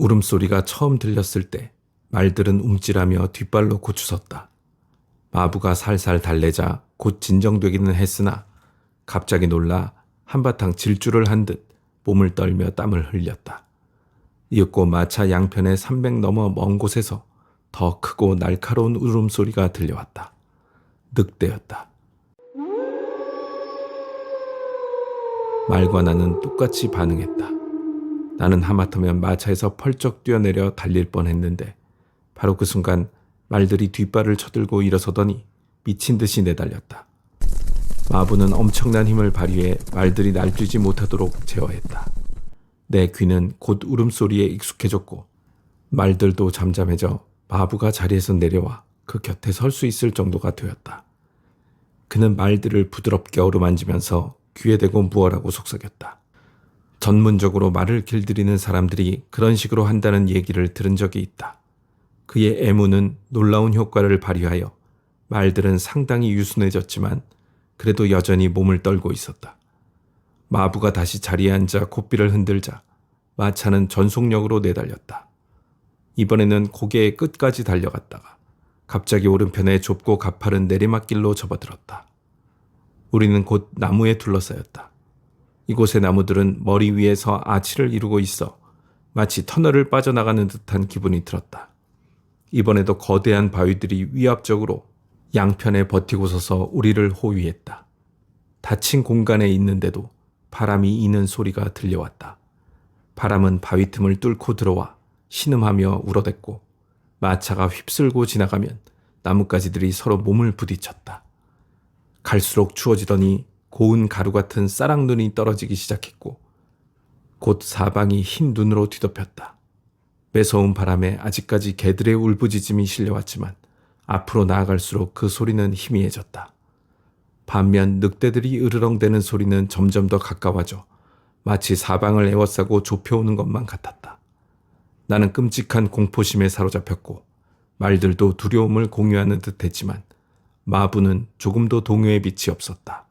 A: 울음소리가 처음 들렸을 때 말들은 움찔하며 뒷발로 고추섰다. 마부가 살살 달래자 곧 진정되기는 했으나 갑자기 놀라 한바탕 질주를 한 듯 몸을 떨며 땀을 흘렸다. 이윽고 마차 양편의 300 넘어 먼 곳에서 더 크고 날카로운 울음소리가 들려왔다. 늑대였다. 말과 나는 똑같이 반응했다. 나는 하마터면 마차에서 펄쩍 뛰어내려 달릴 뻔했는데 바로 그 순간 말들이 뒷발을 쳐들고 일어서더니 미친 듯이 내달렸다. 마부는 엄청난 힘을 발휘해 말들이 날뛰지 못하도록 제어했다. 내 귀는 곧 울음소리에 익숙해졌고 말들도 잠잠해져 마부가 자리에서 내려와 그 곁에 설 수 있을 정도가 되었다. 그는 말들을 부드럽게 어루만지면서 귀에 대고 무어라고 속삭였다. 전문적으로 말을 길들이는 사람들이 그런 식으로 한다는 얘기를 들은 적이 있다. 그의 애무는 놀라운 효과를 발휘하여 말들은 상당히 유순해졌지만 그래도 여전히 몸을 떨고 있었다. 마부가 다시 자리에 앉아 콧비를 흔들자 마차는 전속력으로 내달렸다. 이번에는 고개의 끝까지 달려갔다가 갑자기 오른편에 좁고 가파른 내리막길로 접어들었다. 우리는 곧 나무에 둘러싸였다. 이곳의 나무들은 머리 위에서 아치를 이루고 있어 마치 터널을 빠져나가는 듯한 기분이 들었다. 이번에도 거대한 바위들이 위압적으로 양편에 버티고 서서 우리를 호위했다. 닫힌 공간에 있는데도 바람이 이는 소리가 들려왔다. 바람은 바위 틈을 뚫고 들어와 신음하며 울어댔고 마차가 휩쓸고 지나가면 나뭇가지들이 서로 몸을 부딪혔다. 갈수록 추워지더니 고운 가루 같은 싸락눈이 떨어지기 시작했고 곧 사방이 흰 눈으로 뒤덮였다. 매서운 바람에 아직까지 개들의 울부짖음이 실려왔지만 앞으로 나아갈수록 그 소리는 희미해졌다. 반면 늑대들이 으르렁대는 소리는 점점 더 가까워져 마치 사방을 에워싸고 좁혀오는 것만 같았다. 나는 끔찍한 공포심에 사로잡혔고 말들도 두려움을 공유하는 듯했지만 마부는 조금도 동요의 빛이 없었다.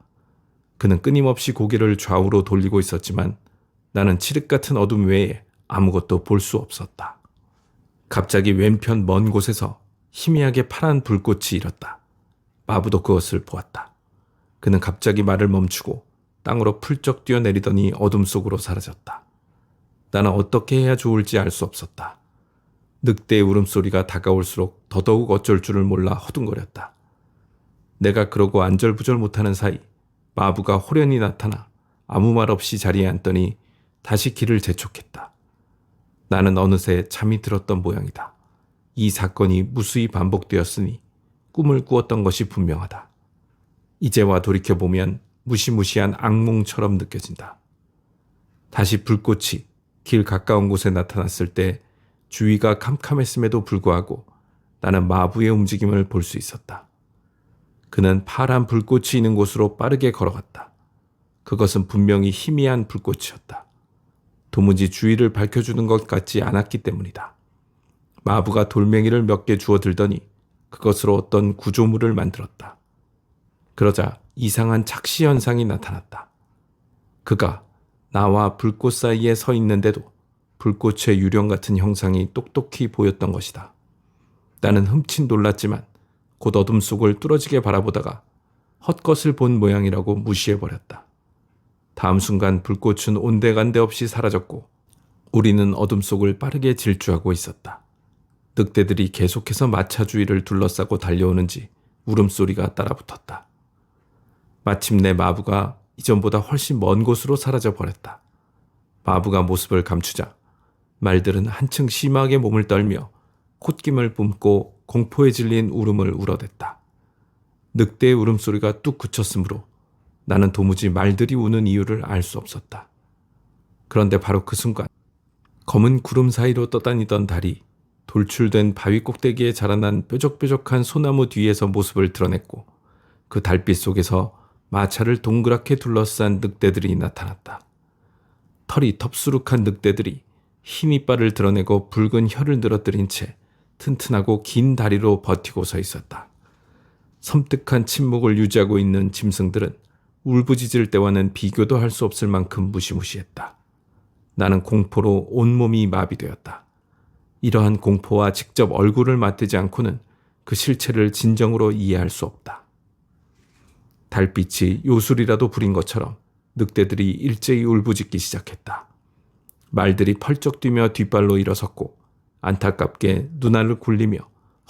A: 그는 끊임없이 고개를 좌우로 돌리고 있었지만 나는 칠흑 같은 어둠 외에 아무것도 볼 수 없었다. 갑자기 왼편 먼 곳에서 희미하게 파란 불꽃이 일었다. 마부도 그것을 보았다. 그는 갑자기 말을 멈추고 땅으로 풀쩍 뛰어내리더니 어둠 속으로 사라졌다. 나는 어떻게 해야 좋을지 알 수 없었다. 늑대의 울음소리가 다가올수록 더더욱 어쩔 줄을 몰라 허둥거렸다. 내가 그러고 안절부절 못하는 사이 마부가 호련히 나타나 아무 말 없이 자리에 앉더니 다시 길을 재촉했다. 나는 어느새 잠이 들었던 모양이다. 이 사건이 무수히 반복되었으니 꿈을 꾸었던 것이 분명하다. 이제와 돌이켜보면 무시무시한 악몽처럼 느껴진다. 다시 불꽃이 길 가까운 곳에 나타났을 때 주위가 캄캄했음에도 불구하고 나는 마부의 움직임을 볼 수 있었다. 그는 파란 불꽃이 있는 곳으로 빠르게 걸어갔다. 그것은 분명히 희미한 불꽃이었다. 도무지 주위를 밝혀주는 것 같지 않았기 때문이다. 마부가 돌멩이를 몇 개 주워 들더니 그것으로 어떤 구조물을 만들었다. 그러자 이상한 착시 현상이 나타났다. 그가 나와 불꽃 사이에 서 있는데도 불꽃의 유령 같은 형상이 똑똑히 보였던 것이다. 나는 흠칫 놀랐지만 곧 어둠 속을 뚫어지게 바라보다가 헛것을 본 모양이라고 무시해버렸다. 다음 순간 불꽃은 온데간데 없이 사라졌고 우리는 어둠 속을 빠르게 질주하고 있었다. 늑대들이 계속해서 마차 주위를 둘러싸고 달려오는지 울음소리가 따라붙었다. 마침내 마부가 이전보다 훨씬 먼 곳으로 사라져 버렸다. 마부가 모습을 감추자 말들은 한층 심하게 몸을 떨며 콧김을 뿜고 공포에 질린 울음을 울어댔다. 늑대의 울음소리가 뚝 그쳤으므로 나는 도무지 말들이 우는 이유를 알 수 없었다. 그런데 바로 그 순간 검은 구름 사이로 떠다니던 달이 돌출된 바위 꼭대기에 자라난 뾰족뾰족한 소나무 뒤에서 모습을 드러냈고 그 달빛 속에서 마차를 동그랗게 둘러싼 늑대들이 나타났다. 털이 텁수룩한 늑대들이 흰 이빨을 드러내고 붉은 혀를 늘어뜨린 채 튼튼하고 긴 다리로 버티고 서 있었다. 섬뜩한 침묵을 유지하고 있는 짐승들은 울부짖을 때와는 비교도 할 수 없을 만큼 무시무시했다. 나는 공포로 온몸이 마비되었다. 이러한 공포와 직접 얼굴을 맞대지 않고는 그 실체를 진정으로 이해할 수 없다. 달빛이 요술이라도 부린 것처럼 늑대들이 일제히 울부짖기 시작했다. 말들이 펄쩍 뛰며 뒷발로 일어섰고 안타깝게 눈알을 굴리며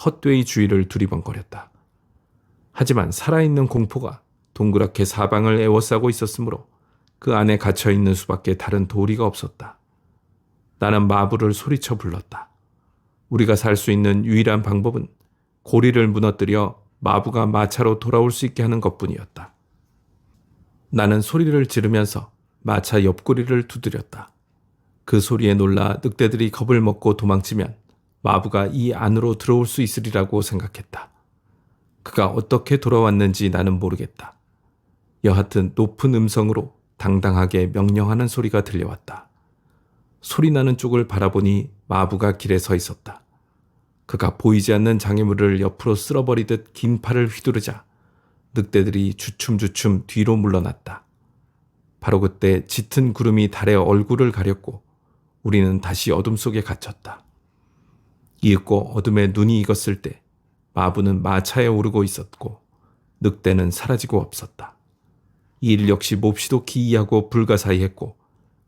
A: 헛되이 주위를 두리번거렸다. 하지만 살아있는 공포가 동그랗게 사방을 에워싸고 있었으므로 그 안에 갇혀있는 수밖에 다른 도리가 없었다. 나는 마부를 소리쳐 불렀다. 우리가 살 수 있는 유일한 방법은 고리를 무너뜨려 마부가 마차로 돌아올 수 있게 하는 것뿐이었다. 나는 소리를 지르면서 마차 옆구리를 두드렸다. 그 소리에 놀라 늑대들이 겁을 먹고 도망치면 마부가 이 안으로 들어올 수 있으리라고 생각했다. 그가 어떻게 돌아왔는지 나는 모르겠다. 여하튼 높은 음성으로 당당하게 명령하는 소리가 들려왔다. 소리나는 쪽을 바라보니 마부가 길에 서 있었다. 그가 보이지 않는 장애물을 옆으로 쓸어버리듯 긴 팔을 휘두르자 늑대들이 주춤주춤 뒤로 물러났다. 바로 그때 짙은 구름이 달의 얼굴을 가렸고 우리는 다시 어둠 속에 갇혔다. 이윽고 어둠에 눈이 익었을 때 마부는 마차에 오르고 있었고 늑대는 사라지고 없었다. 이 일 역시 몹시도 기이하고 불가사의했고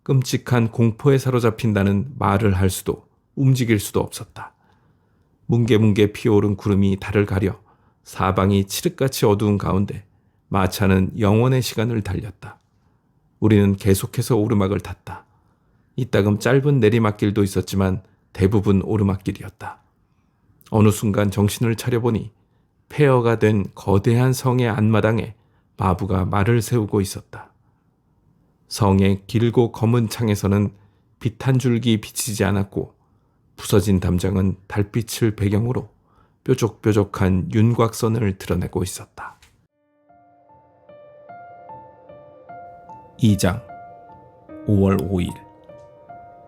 A: 끔찍한 공포에 사로잡힌 나는 말을 할 수도 움직일 수도 없었다. 뭉게뭉게 피어오른 구름이 달을 가려 사방이 칠흑같이 어두운 가운데 마차는 영원의 시간을 달렸다. 우리는 계속해서 오르막을 탔다. 이따금 짧은 내리막길도 있었지만 대부분 오르막길이었다. 어느 순간 정신을 차려보니 폐허가 된 거대한 성의 앞마당에 마부가 말을 세우고 있었다. 성의 길고 검은 창에서는 빛 한 줄기 비치지 않았고 부서진 담장은 달빛을 배경으로 뾰족뾰족한 윤곽선을 드러내고 있었다. 2장 5월 5일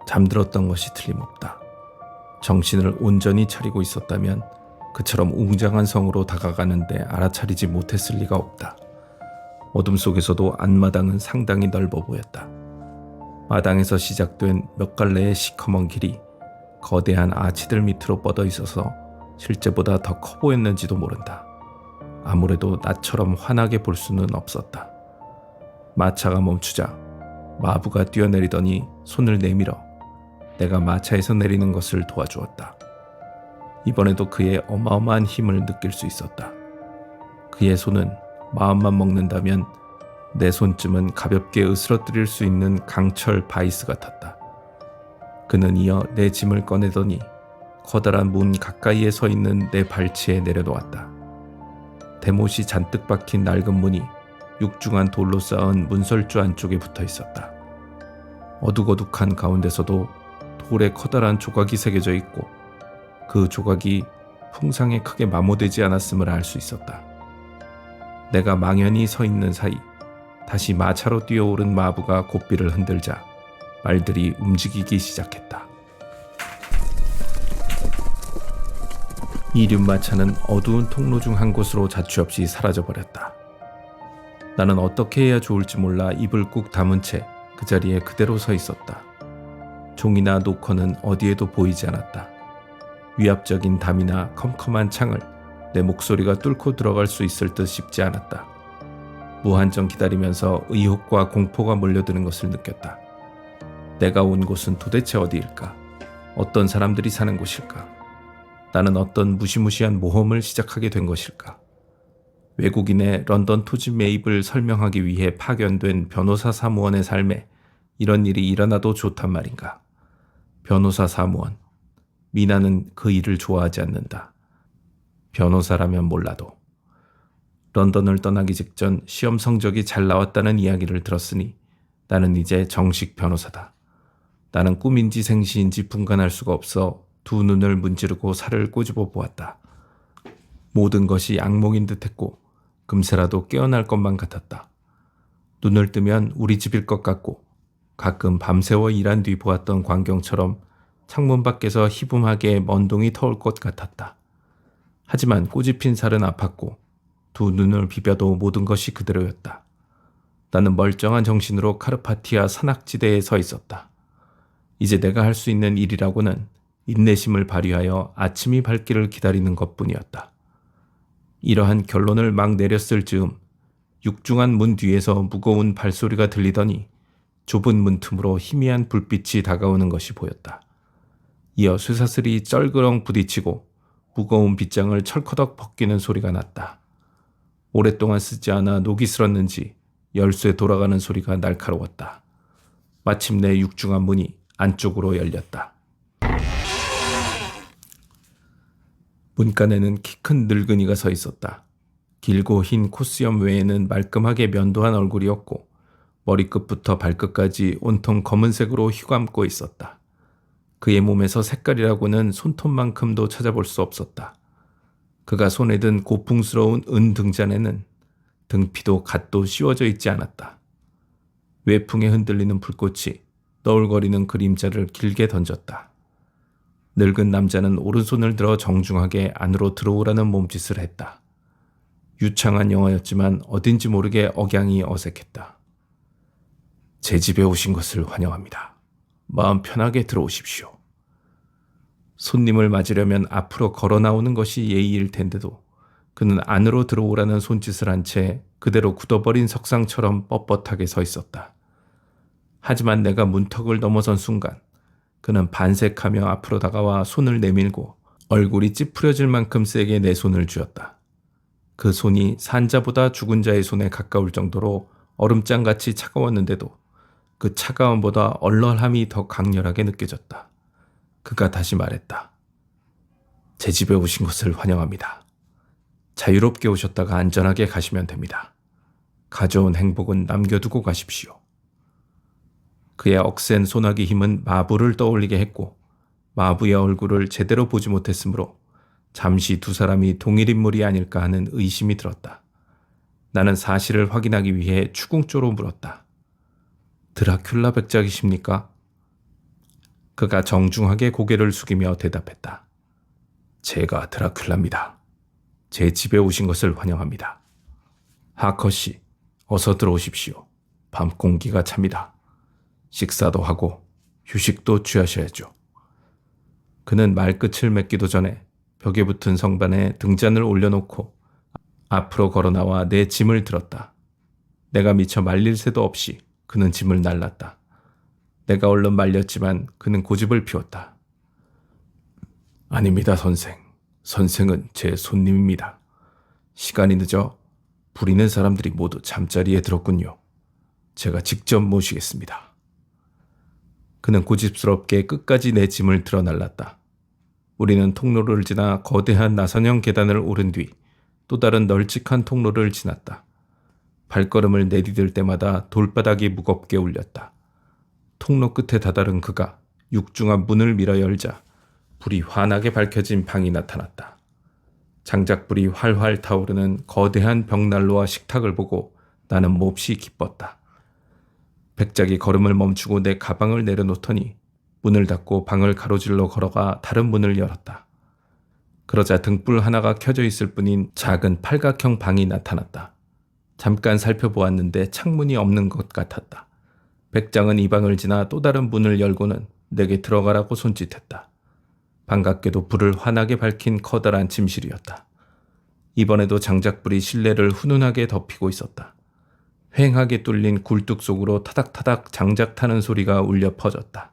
A: 잠들었던 것이 틀림없다. 정신을 온전히 차리고 있었다면 그처럼 웅장한 성으로 다가가는데 알아차리지 못했을 리가 없다. 어둠 속에서도 앞마당은 상당히 넓어 보였다. 마당에서 시작된 몇 갈래의 시커먼 길이 거대한 아치들 밑으로 뻗어 있어서 실제보다 더 커 보였는지도 모른다. 아무래도 나처럼 환하게 볼 수는 없었다. 마차가 멈추자 마부가 뛰어내리더니 손을 내밀어 내가 마차에서 내리는 것을 도와주었다. 이번에도 그의 어마어마한 힘을 느낄 수 있었다. 그의 손은 마음만 먹는다면 내 손쯤은 가볍게 으스러뜨릴 수 있는 강철 바이스 같았다. 그는 이어 내 짐을 꺼내더니 커다란 문 가까이에 서 있는 내 발치에 내려놓았다. 대못이 잔뜩 박힌 낡은 문이 육중한 돌로 쌓은 문설주 안쪽에 붙어 있었다. 어둑어둑한 가운데서도 돌에 커다란 조각이 새겨져 있고 그 조각이 풍상에 크게 마모되지 않았음을 알 수 있었다. 내가 망연히 서 있는 사이 다시 마차로 뛰어오른 마부가 고삐를 흔들자 말들이 움직이기 시작했다. 이륜마차는 어두운 통로 중 한 곳으로 자취 없이 사라져버렸다. 나는 어떻게 해야 좋을지 몰라 입을 꾹 다문 채 그 자리에 그대로 서 있었다. 종이나 노커는 어디에도 보이지 않았다. 위압적인 담이나 컴컴한 창을 내 목소리가 뚫고 들어갈 수 있을 듯 싶지 않았다. 무한정 기다리면서 의혹과 공포가 몰려드는 것을 느꼈다. 내가 온 곳은 도대체 어디일까? 어떤 사람들이 사는 곳일까? 나는 어떤 무시무시한 모험을 시작하게 된 것일까? 외국인의 런던 토지 매입을 설명하기 위해 파견된 변호사 사무원의 삶에 이런 일이 일어나도 좋단 말인가? 변호사 사무원. 미나는 그 일을 좋아하지 않는다. 변호사라면 몰라도. 런던을 떠나기 직전 시험 성적이 잘 나왔다는 이야기를 들었으니 나는 이제 정식 변호사다. 나는 꿈인지 생시인지 분간할 수가 없어 두 눈을 문지르고 살을 꼬집어 보았다. 모든 것이 악몽인 듯했고 금세라도 깨어날 것만 같았다. 눈을 뜨면 우리 집일 것 같고 가끔 밤새워 일한 뒤 보았던 광경처럼 창문 밖에서 희붐하게 먼동이 터올 것 같았다. 하지만 꼬집힌 살은 아팠고 두 눈을 비벼도 모든 것이 그대로였다. 나는 멀쩡한 정신으로 카르파티아 산악지대에 서 있었다. 이제 내가 할 수 있는 일이라고는 인내심을 발휘하여 아침이 밝기를 기다리는 것뿐이었다. 이러한 결론을 막 내렸을 즈음 육중한 문 뒤에서 무거운 발소리가 들리더니 좁은 문틈으로 희미한 불빛이 다가오는 것이 보였다. 이어 쇠사슬이 쩔그렁 부딪히고 무거운 빗장을 철커덕 벗기는 소리가 났다. 오랫동안 쓰지 않아 녹이 슬었는지 열쇠 돌아가는 소리가 날카로웠다. 마침내 육중한 문이 안쪽으로 열렸다. 문간에는 키 큰 늙은이가 서 있었다. 길고 흰 코수염 외에는 말끔하게 면도한 얼굴이었고 머리끝부터 발끝까지 온통 검은색으로 휘감고 있었다. 그의 몸에서 색깔이라고는 손톱만큼도 찾아볼 수 없었다. 그가 손에 든 고풍스러운 은 등잔에는 등피도 갓도 씌워져 있지 않았다. 외풍에 흔들리는 불꽃이 너울거리는 그림자를 길게 던졌다. 늙은 남자는 오른손을 들어 정중하게 안으로 들어오라는 몸짓을 했다. 유창한 영어였지만 어딘지 모르게 억양이 어색했다. 제 집에 오신 것을 환영합니다. 마음 편하게 들어오십시오. 손님을 맞으려면 앞으로 걸어 나오는 것이 예의일 텐데도 그는 안으로 들어오라는 손짓을 한 채 그대로 굳어버린 석상처럼 뻣뻣하게 서 있었다. 하지만 내가 문턱을 넘어선 순간 그는 반색하며 앞으로 다가와 손을 내밀고 얼굴이 찌푸려질 만큼 세게 내 손을 쥐었다. 그 손이 산자보다 죽은 자의 손에 가까울 정도로 얼음장같이 차가웠는데도 그 차가움보다 얼얼함이 더 강렬하게 느껴졌다. 그가 다시 말했다. 제 집에 오신 것을 환영합니다. 자유롭게 오셨다가 안전하게 가시면 됩니다. 가져온 행복은 남겨두고 가십시오. 그의 억센 소나기 힘은 마부를 떠올리게 했고 마부의 얼굴을 제대로 보지 못했으므로 잠시 두 사람이 동일 인물이 아닐까 하는 의심이 들었다. 나는 사실을 확인하기 위해 추궁조로 물었다. 드라큘라 백작이십니까? 그가 정중하게 고개를 숙이며 대답했다. 제가 드라큘라입니다. 제 집에 오신 것을 환영합니다. 하커씨, 어서 들어오십시오. 밤 공기가 찹니다. 식사도 하고 휴식도 취하셔야죠. 그는 말끝을 맺기도 전에 벽에 붙은 성반에 등잔을 올려놓고 앞으로 걸어 나와 내 짐을 들었다. 내가 미처 말릴 새도 없이 그는 짐을 날랐다. 내가 얼른 말렸지만 그는 고집을 피웠다. 아닙니다, 선생. 선생은 제 손님입니다. 시간이 늦어 부리는 사람들이 모두 잠자리에 들었군요. 제가 직접 모시겠습니다. 그는 고집스럽게 끝까지 내 짐을 들어 날랐다. 우리는 통로를 지나 거대한 나선형 계단을 오른 뒤 또 다른 널찍한 통로를 지났다. 발걸음을 내디딜 때마다 돌바닥이 무겁게 울렸다. 통로 끝에 다다른 그가 육중한 문을 밀어 열자 불이 환하게 밝혀진 방이 나타났다. 장작불이 활활 타오르는 거대한 벽난로와 식탁을 보고 나는 몹시 기뻤다. 백작이 걸음을 멈추고 내 가방을 내려놓더니 문을 닫고 방을 가로질러 걸어가 다른 문을 열었다. 그러자 등불 하나가 켜져 있을 뿐인 작은 팔각형 방이 나타났다. 잠깐 살펴보았는데 창문이 없는 것 같았다. 백장은 이 방을 지나 또 다른 문을 열고는 내게 들어가라고 손짓했다. 반갑게도 불을 환하게 밝힌 커다란 침실이었다. 이번에도 장작불이 실내를 훈훈하게 덮이고 있었다. 휑하게 뚫린 굴뚝 속으로 타닥타닥 장작 타는 소리가 울려 퍼졌다.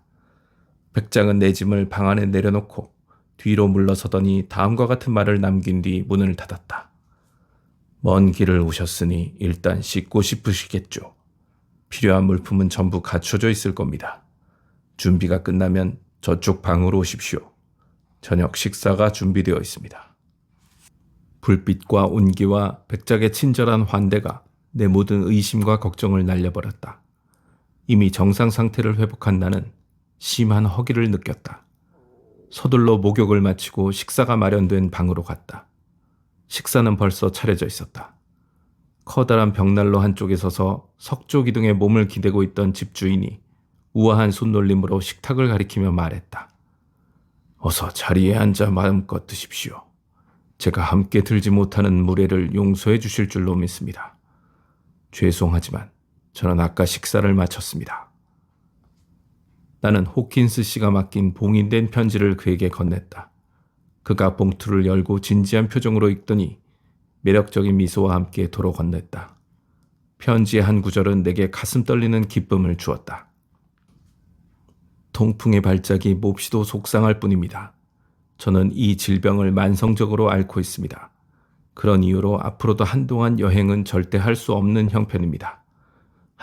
A: 백장은 내 짐을 방 안에 내려놓고 뒤로 물러서더니 다음과 같은 말을 남긴 뒤 문을 닫았다. 먼 길을 오셨으니 일단 씻고 싶으시겠죠. 필요한 물품은 전부 갖춰져 있을 겁니다. 준비가 끝나면 저쪽 방으로 오십시오. 저녁 식사가 준비되어 있습니다. 불빛과 온기와 백작의 친절한 환대가 내 모든 의심과 걱정을 날려버렸다. 이미 정상 상태를 회복한 나는 심한 허기를 느꼈다. 서둘러 목욕을 마치고 식사가 마련된 방으로 갔다. 식사는 벌써 차려져 있었다. 커다란 벽난로 한쪽에 서서 석조 기둥에 몸을 기대고 있던 집주인이 우아한 손놀림으로 식탁을 가리키며 말했다. 어서 자리에 앉아 마음껏 드십시오. 제가 함께 들지 못하는 무례를 용서해 주실 줄로 믿습니다. 죄송하지만 저는 아까 식사를 마쳤습니다. 나는 호킨스 씨가 맡긴 봉인된 편지를 그에게 건넸다. 그가 봉투를 열고 진지한 표정으로 읽더니 매력적인 미소와 함께 도로 건넸다. 편지의 한 구절은 내게 가슴 떨리는 기쁨을 주었다. 통풍의 발작이 몹시도 속상할 뿐입니다. 저는 이 질병을 만성적으로 앓고 있습니다. 그런 이유로 앞으로도 한동안 여행은 절대 할 수 없는 형편입니다.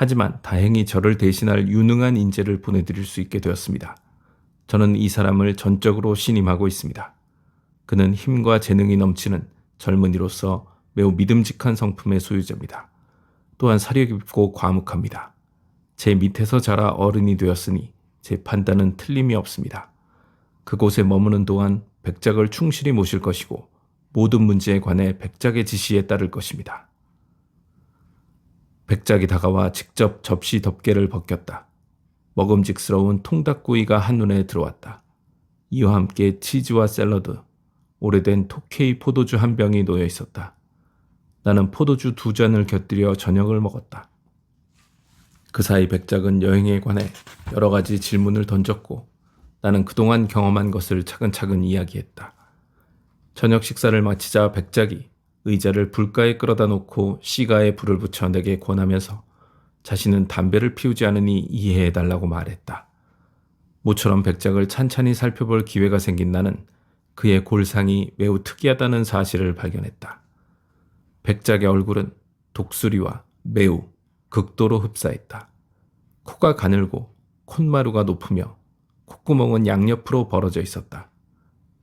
A: 하지만 다행히 저를 대신할 유능한 인재를 보내드릴 수 있게 되었습니다. 저는 이 사람을 전적으로 신임하고 있습니다. 그는 힘과 재능이 넘치는 젊은이로서 매우 믿음직한 성품의 소유자입니다. 또한 사려 깊고 과묵합니다. 제 밑에서 자라 어른이 되었으니 제 판단은 틀림이 없습니다. 그곳에 머무는 동안 백작을 충실히 모실 것이고 모든 문제에 관해 백작의 지시에 따를 것입니다. 백작이 다가와 직접 접시 덮개를 벗겼다. 먹음직스러운 통닭구이가 한눈에 들어왔다. 이와 함께 치즈와 샐러드, 오래된 토케이 포도주 한 병이 놓여 있었다. 나는 포도주 2잔을 곁들여 저녁을 먹었다. 그 사이 백작은 여행에 관해 여러 가지 질문을 던졌고 나는 그동안 경험한 것을 차근차근 이야기했다. 저녁 식사를 마치자 백작이 의자를 불가에 끌어다 놓고 시가에 불을 붙여 내게 권하면서 자신은 담배를 피우지 않으니 이해해달라고 말했다. 모처럼 백작을 찬찬히 살펴볼 기회가 생긴 나는 그의 골상이 매우 특이하다는 사실을 발견했다. 백작의 얼굴은 독수리와 매우 극도로 흡사했다. 코가 가늘고 콧마루가 높으며 콧구멍은 양옆으로 벌어져 있었다.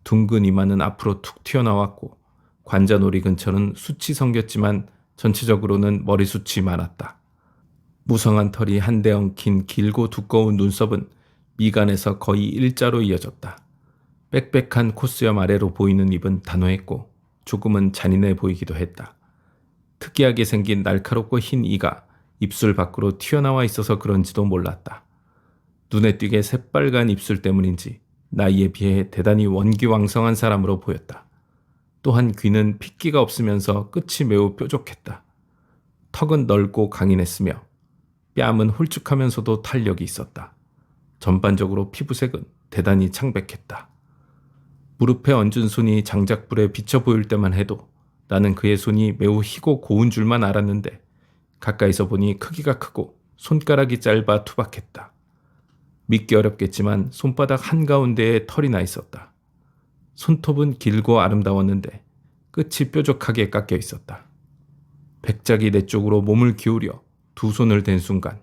A: 둥근 이마는 앞으로 툭 튀어나왔고 관자놀이 근처는 숱이 성겼지만 전체적으로는 머리숱이 많았다. 무성한 털이 한데 엉킨 길고 두꺼운 눈썹은 미간에서 거의 일자로 이어졌다. 빽빽한 콧수염 아래로 보이는 입은 단호했고 조금은 잔인해 보이기도 했다. 특이하게 생긴 날카롭고 흰 이가 입술 밖으로 튀어나와 있어서 그런지도 몰랐다. 눈에 띄게 새빨간 입술 때문인지 나이에 비해 대단히 원기왕성한 사람으로 보였다. 또한 귀는 핏기가 없으면서 끝이 매우 뾰족했다. 턱은 넓고 강인했으며 뺨은 홀쭉하면서도 탄력이 있었다. 전반적으로 피부색은 대단히 창백했다. 무릎에 얹은 손이 장작불에 비쳐 보일 때만 해도 나는 그의 손이 매우 희고 고운 줄만 알았는데 가까이서 보니 크기가 크고 손가락이 짧아 투박했다. 믿기 어렵겠지만 손바닥 한가운데에 털이 나 있었다. 손톱은 길고 아름다웠는데 끝이 뾰족하게 깎여 있었다. 백작이 내 쪽으로 몸을 기울여 두 손을 댄 순간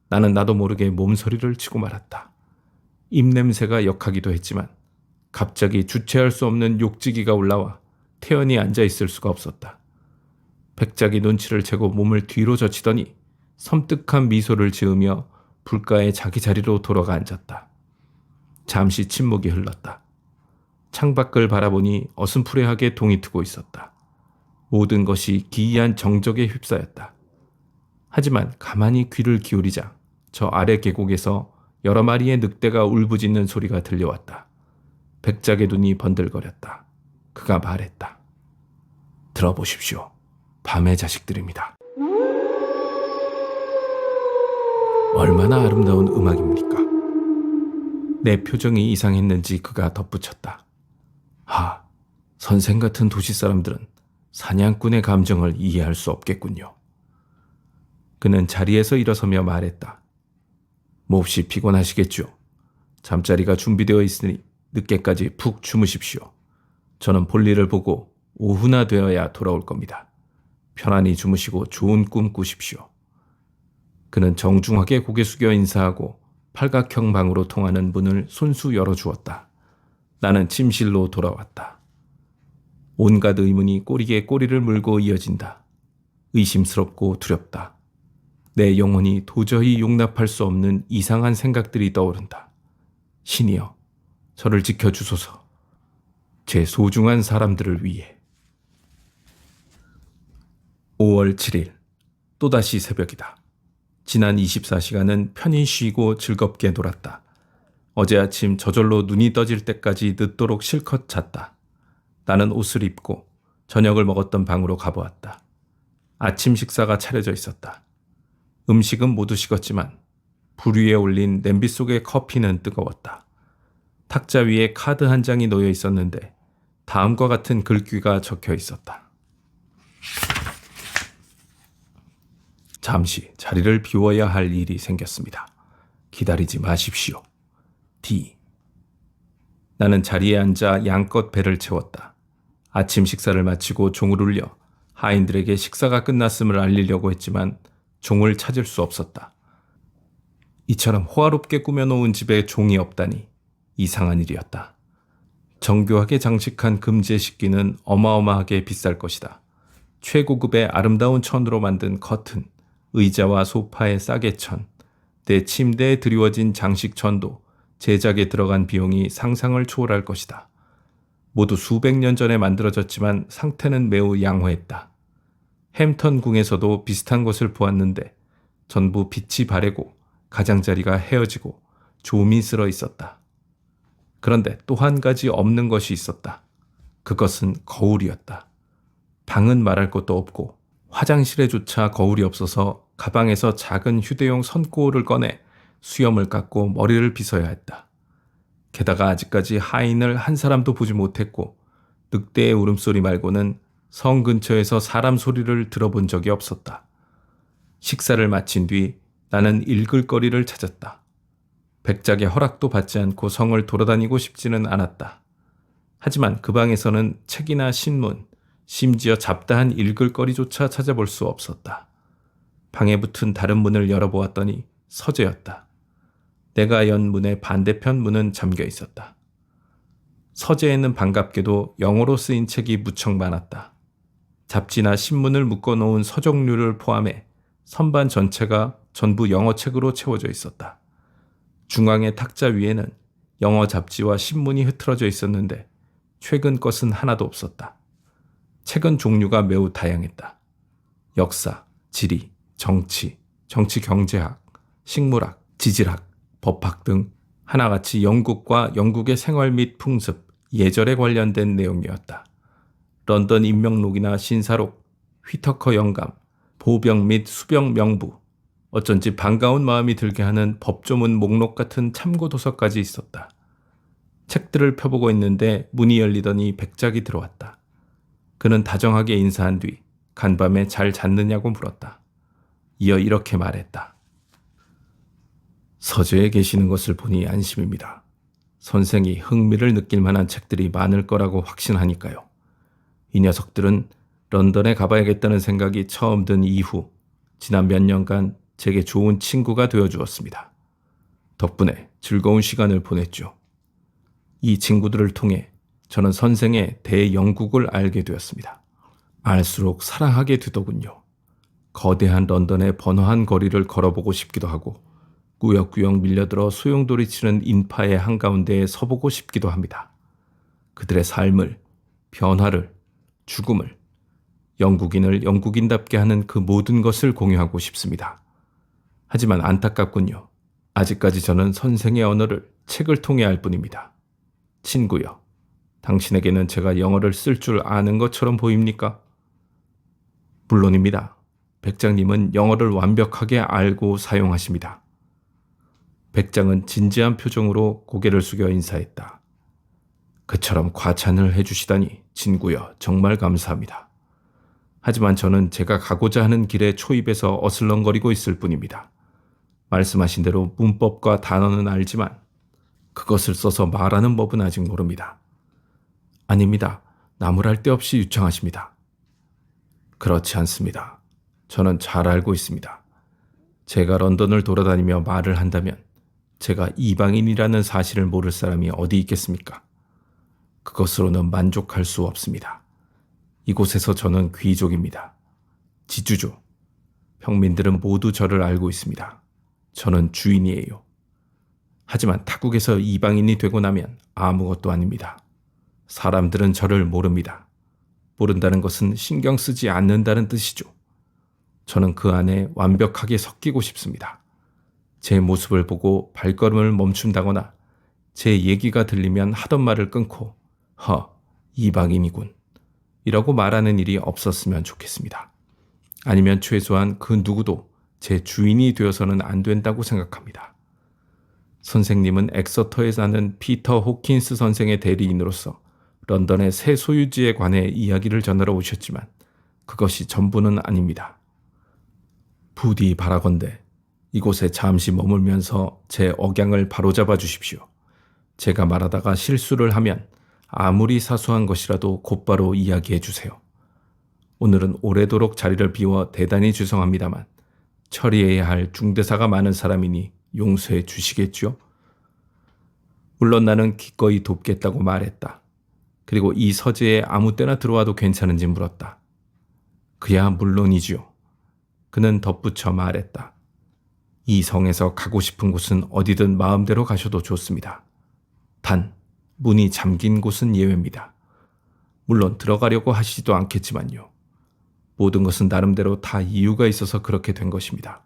A: 나는 나도 모르게 몸서리를 치고 말았다. 입냄새가 역하기도 했지만 갑자기 주체할 수 없는 욕지기가 올라와 태연히 앉아 있을 수가 없었다. 백작이 눈치를 채고 몸을 뒤로 젖히더니 섬뜩한 미소를 지으며 불가에 자기 자리로 돌아가 앉았다. 잠시 침묵이 흘렀다. 창밖을 바라보니 어슴푸레하게 동이 트고 있었다. 모든 것이 기이한 정적에 휩싸였다. 하지만 가만히 귀를 기울이자 저 아래 계곡에서 여러 마리의 늑대가 울부짖는 소리가 들려왔다. 백작의 눈이 번들거렸다. 그가 말했다. 들어보십시오. 밤의 자식들입니다. 얼마나 아름다운 음악입니까? 내 표정이 이상했는지 그가 덧붙였다. 선생 같은 도시 사람들은 사냥꾼의 감정을 이해할 수 없겠군요. 그는 자리에서 일어서며 말했다. 몹시 피곤하시겠죠. 잠자리가 준비되어 있으니 늦게까지 푹 주무십시오. 저는 볼일을 보고 오후나 되어야 돌아올 겁니다. 편안히 주무시고 좋은 꿈 꾸십시오. 그는 정중하게 고개 숙여 인사하고 팔각형 방으로 통하는 문을 손수 열어주었다. 나는 침실로 돌아왔다. 온갖 의문이 꼬리에 꼬리를 물고 이어진다. 의심스럽고 두렵다. 내 영혼이 도저히 용납할 수 없는 이상한 생각들이 떠오른다. 신이여, 저를 지켜주소서. 제 소중한 사람들을 위해. 5월 7일, 또다시 새벽이다. 지난 24시간은 편히 쉬고 즐겁게 놀았다. 어제 아침 저절로 눈이 떠질 때까지 늦도록 실컷 잤다. 나는 옷을 입고 저녁을 먹었던 방으로 가보았다. 아침 식사가 차려져 있었다. 음식은 모두 식었지만 불 위에 올린 냄비 속의 커피는 뜨거웠다. 탁자 위에 카드 한 장이 놓여 있었는데 다음과 같은 글귀가 적혀 있었다. 잠시 자리를 비워야 할 일이 생겼습니다. 기다리지 마십시오. D. 나는 자리에 앉아 양껏 배를 채웠다. 아침 식사를 마치고 종을 울려 하인들에게 식사가 끝났음을 알리려고 했지만 종을 찾을 수 없었다. 이처럼 호화롭게 꾸며놓은 집에 종이 없다니 이상한 일이었다. 정교하게 장식한 금제 식기는 어마어마하게 비쌀 것이다. 최고급의 아름다운 천으로 만든 커튼, 의자와 소파의 싸개천, 내 침대에 드리워진 장식천도 제작에 들어간 비용이 상상을 초월할 것이다. 모두 수백 년 전에 만들어졌지만 상태는 매우 양호했다. 햄턴 궁에서도 비슷한 것을 보았는데 전부 빛이 바래고 가장자리가 헤어지고 조미 쓸어 있었다. 그런데 또 한 가지 없는 것이 있었다. 그것은 거울이었다. 방은 말할 것도 없고 화장실에조차 거울이 없어서 가방에서 작은 휴대용 선코울을 꺼내 수염을 깎고 머리를 빗어야 했다. 게다가 아직까지 하인을 한 사람도 보지 못했고 늑대의 울음소리 말고는 성 근처에서 사람 소리를 들어본 적이 없었다. 식사를 마친 뒤 나는 읽을 거리를 찾았다. 백작의 허락도 받지 않고 성을 돌아다니고 싶지는 않았다. 하지만 그 방에서는 책이나 신문, 심지어 잡다한 읽을 거리조차 찾아볼 수 없었다. 방에 붙은 다른 문을 열어보았더니 서재였다. 내가 연 문의 반대편 문은 잠겨 있었다. 서재에는 반갑게도 영어로 쓰인 책이 무척 많았다. 잡지나 신문을 묶어놓은 서적류를 포함해 선반 전체가 전부 영어 책으로 채워져 있었다. 중앙의 탁자 위에는 영어 잡지와 신문이 흐트러져 있었는데 최근 것은 하나도 없었다. 책은 종류가 매우 다양했다. 역사, 지리, 정치, 정치경제학, 식물학, 지질학, 법학 등 하나같이 영국과 영국의 생활 및 풍습, 예절에 관련된 내용이었다. 런던 인명록이나 신사록, 휘터커 영감, 보병 및 수병 명부, 어쩐지 반가운 마음이 들게 하는 법조문 목록 같은 참고도서까지 있었다. 책들을 펴보고 있는데 문이 열리더니 백작이 들어왔다. 그는 다정하게 인사한 뒤 간밤에 잘 잤느냐고 물었다. 이어 이렇게 말했다. 서재에 계시는 것을 보니 안심입니다. 선생이 흥미를 느낄 만한 책들이 많을 거라고 확신하니까요. 이 녀석들은 런던에 가봐야겠다는 생각이 처음 든 이후 지난 몇 년간 제게 좋은 친구가 되어주었습니다. 덕분에 즐거운 시간을 보냈죠. 이 친구들을 통해 저는 선생의 대영국을 알게 되었습니다. 알수록 사랑하게 되더군요. 거대한 런던의 번화한 거리를 걸어보고 싶기도 하고 꾸역꾸역 밀려들어 소용돌이 치는 인파의 한가운데에 서보고 싶기도 합니다. 그들의 삶을, 변화를, 죽음을, 영국인을 영국인답게 하는 그 모든 것을 공유하고 싶습니다. 하지만 안타깝군요. 아직까지 저는 선생의 언어를 책을 통해 알 뿐입니다. 친구여, 당신에게는 제가 영어를 쓸 줄 아는 것처럼 보입니까? 물론입니다. 백장님은 영어를 완벽하게 알고 사용하십니다. 백장은 진지한 표정으로 고개를 숙여 인사했다. 그처럼 과찬을 해주시다니 친구여 정말 감사합니다. 하지만 저는 제가 가고자 하는 길의 초입에서 어슬렁거리고 있을 뿐입니다. 말씀하신 대로 문법과 단어는 알지만 그것을 써서 말하는 법은 아직 모릅니다. 아닙니다. 나무랄 데 없이 유창하십니다. 그렇지 않습니다. 저는 잘 알고 있습니다. 제가 런던을 돌아다니며 말을 한다면 제가 이방인이라는 사실을 모를 사람이 어디 있겠습니까? 그것으로는 만족할 수 없습니다. 이곳에서 저는 귀족입니다. 지주죠. 평민들은 모두 저를 알고 있습니다. 저는 주인이에요. 하지만 타국에서 이방인이 되고 나면 아무것도 아닙니다. 사람들은 저를 모릅니다. 모른다는 것은 신경 쓰지 않는다는 뜻이죠. 저는 그 안에 완벽하게 섞이고 싶습니다. 제 모습을 보고 발걸음을 멈춘다거나 제 얘기가 들리면 하던 말을 끊고 이방인이군 이라고 말하는 일이 없었으면 좋겠습니다. 아니면 최소한 그 누구도 제 주인이 되어서는 안 된다고 생각합니다. 선생님은 엑서터에 사는 피터 호킨스 선생의 대리인으로서 런던의 새 소유지에 관해 이야기를 전하러 오셨지만 그것이 전부는 아닙니다. 부디 바라건대 이곳에 잠시 머물면서 제 억양을 바로잡아 주십시오. 제가 말하다가 실수를 하면 아무리 사소한 것이라도 곧바로 이야기해 주세요. 오늘은 오래도록 자리를 비워 대단히 죄송합니다만 처리해야 할 중대사가 많은 사람이니 용서해 주시겠죠? 물론 나는 기꺼이 돕겠다고 말했다. 그리고 이 서재에 아무 때나 들어와도 괜찮은지 물었다. 그야 물론이지요. 그는 덧붙여 말했다. 이 성에서 가고 싶은 곳은 어디든 마음대로 가셔도 좋습니다. 단, 문이 잠긴 곳은 예외입니다. 물론 들어가려고 하시지도 않겠지만요. 모든 것은 나름대로 다 이유가 있어서 그렇게 된 것입니다.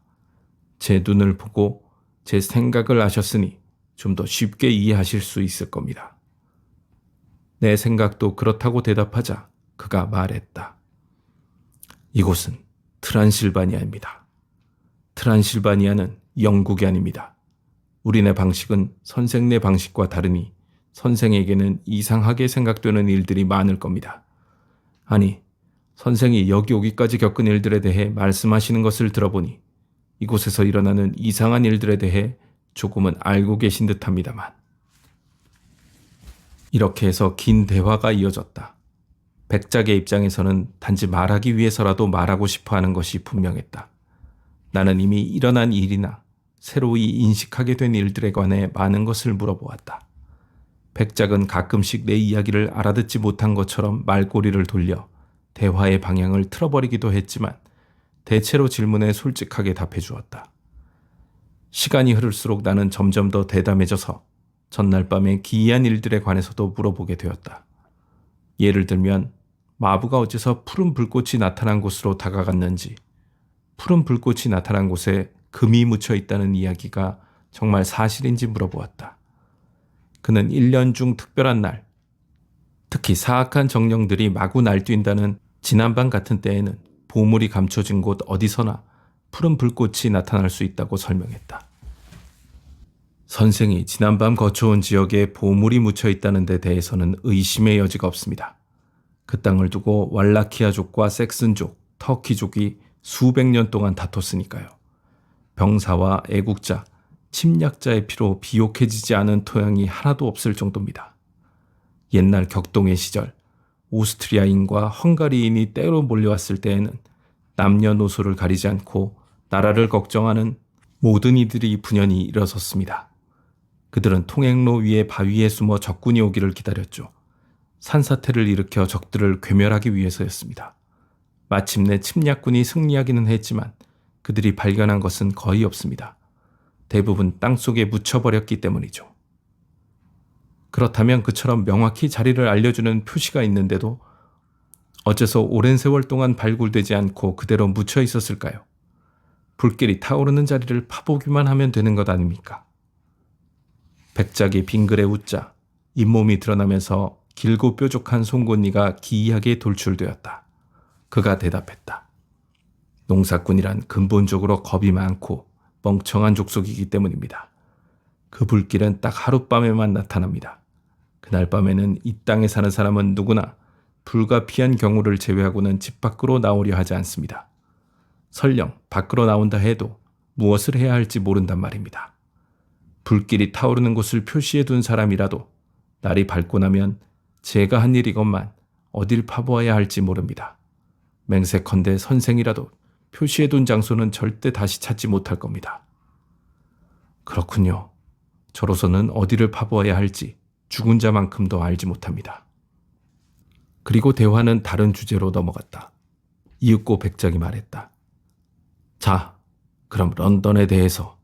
A: 제 눈을 보고 제 생각을 아셨으니 좀 더 쉽게 이해하실 수 있을 겁니다. 내 생각도 그렇다고 대답하자 그가 말했다. 이곳은 트란실바니아입니다. 트란실바니아는 영국이 아닙니다. 우리네 방식은 선생네 방식과 다르니 선생에게는 이상하게 생각되는 일들이 많을 겁니다. 아니, 선생이 여기 오기까지 겪은 일들에 대해 말씀하시는 것을 들어보니 이곳에서 일어나는 이상한 일들에 대해 조금은 알고 계신 듯합니다만. 이렇게 해서 긴 대화가 이어졌다. 백작의 입장에서는 단지 말하기 위해서라도 말하고 싶어하는 것이 분명했다. 나는 이미 일어난 일이나 새로이 인식하게 된 일들에 관해 많은 것을 물어보았다. 백작은 가끔씩 내 이야기를 알아듣지 못한 것처럼 말꼬리를 돌려 대화의 방향을 틀어버리기도 했지만 대체로 질문에 솔직하게 답해 주었다. 시간이 흐를수록 나는 점점 더 대담해져서 전날 밤의 기이한 일들에 관해서도 물어보게 되었다. 예를 들면 마부가 어째서 푸른 불꽃이 나타난 곳으로 다가갔는지, 푸른 불꽃이 나타난 곳에 금이 묻혀 있다는 이야기가 정말 사실인지 물어보았다. 그는 1년 중 특별한 날, 특히 사악한 정령들이 마구 날뛴다는 지난밤 같은 때에는 보물이 감춰진 곳 어디서나 푸른 불꽃이 나타날 수 있다고 설명했다. 선생이 지난밤 거쳐온 지역에 보물이 묻혀 있다는 데 대해서는 의심의 여지가 없습니다. 그 땅을 두고 왈라키아족과 섹슨족, 터키족이 수백 년 동안 다퉜으니까요. 병사와 애국자, 침략자의 피로 비옥해지지 않은 토양이 하나도 없을 정도입니다. 옛날 격동의 시절 오스트리아인과 헝가리인이 때로 몰려왔을 때에는 남녀노소를 가리지 않고 나라를 걱정하는 모든 이들이 분연히 일어섰습니다. 그들은 통행로 위에 바위에 숨어 적군이 오기를 기다렸죠. 산사태를 일으켜 적들을 괴멸하기 위해서였습니다. 마침내 침략군이 승리하기는 했지만 그들이 발견한 것은 거의 없습니다. 대부분 땅속에 묻혀버렸기 때문이죠. 그렇다면 그처럼 명확히 자리를 알려주는 표시가 있는데도 어째서 오랜 세월 동안 발굴되지 않고 그대로 묻혀 있었을까요? 불길이 타오르는 자리를 파보기만 하면 되는 것 아닙니까? 백작이 빙글에 웃자 잇몸이 드러나면서 길고 뾰족한 송곳니가 기이하게 돌출되었다. 그가 대답했다. 농사꾼이란 근본적으로 겁이 많고 멍청한 족속이기 때문입니다. 그 불길은 딱 하룻밤에만 나타납니다. 그날 밤에는 이 땅에 사는 사람은 누구나 불가피한 경우를 제외하고는 집 밖으로 나오려 하지 않습니다. 설령 밖으로 나온다 해도 무엇을 해야 할지 모른단 말입니다. 불길이 타오르는 곳을 표시해 둔 사람이라도 날이 밝고 나면 제가 한 일이건만 어딜 파보아야 할지 모릅니다. 맹세컨대 선생이라도 표시해 둔 장소는 절대 다시 찾지 못할 겁니다. 그렇군요. 저로서는 어디를 파보아야 할지 죽은 자만큼도 알지 못합니다. 그리고 대화는 다른 주제로 넘어갔다. 이윽고 백작이 말했다. 자, 그럼 런던에 대해서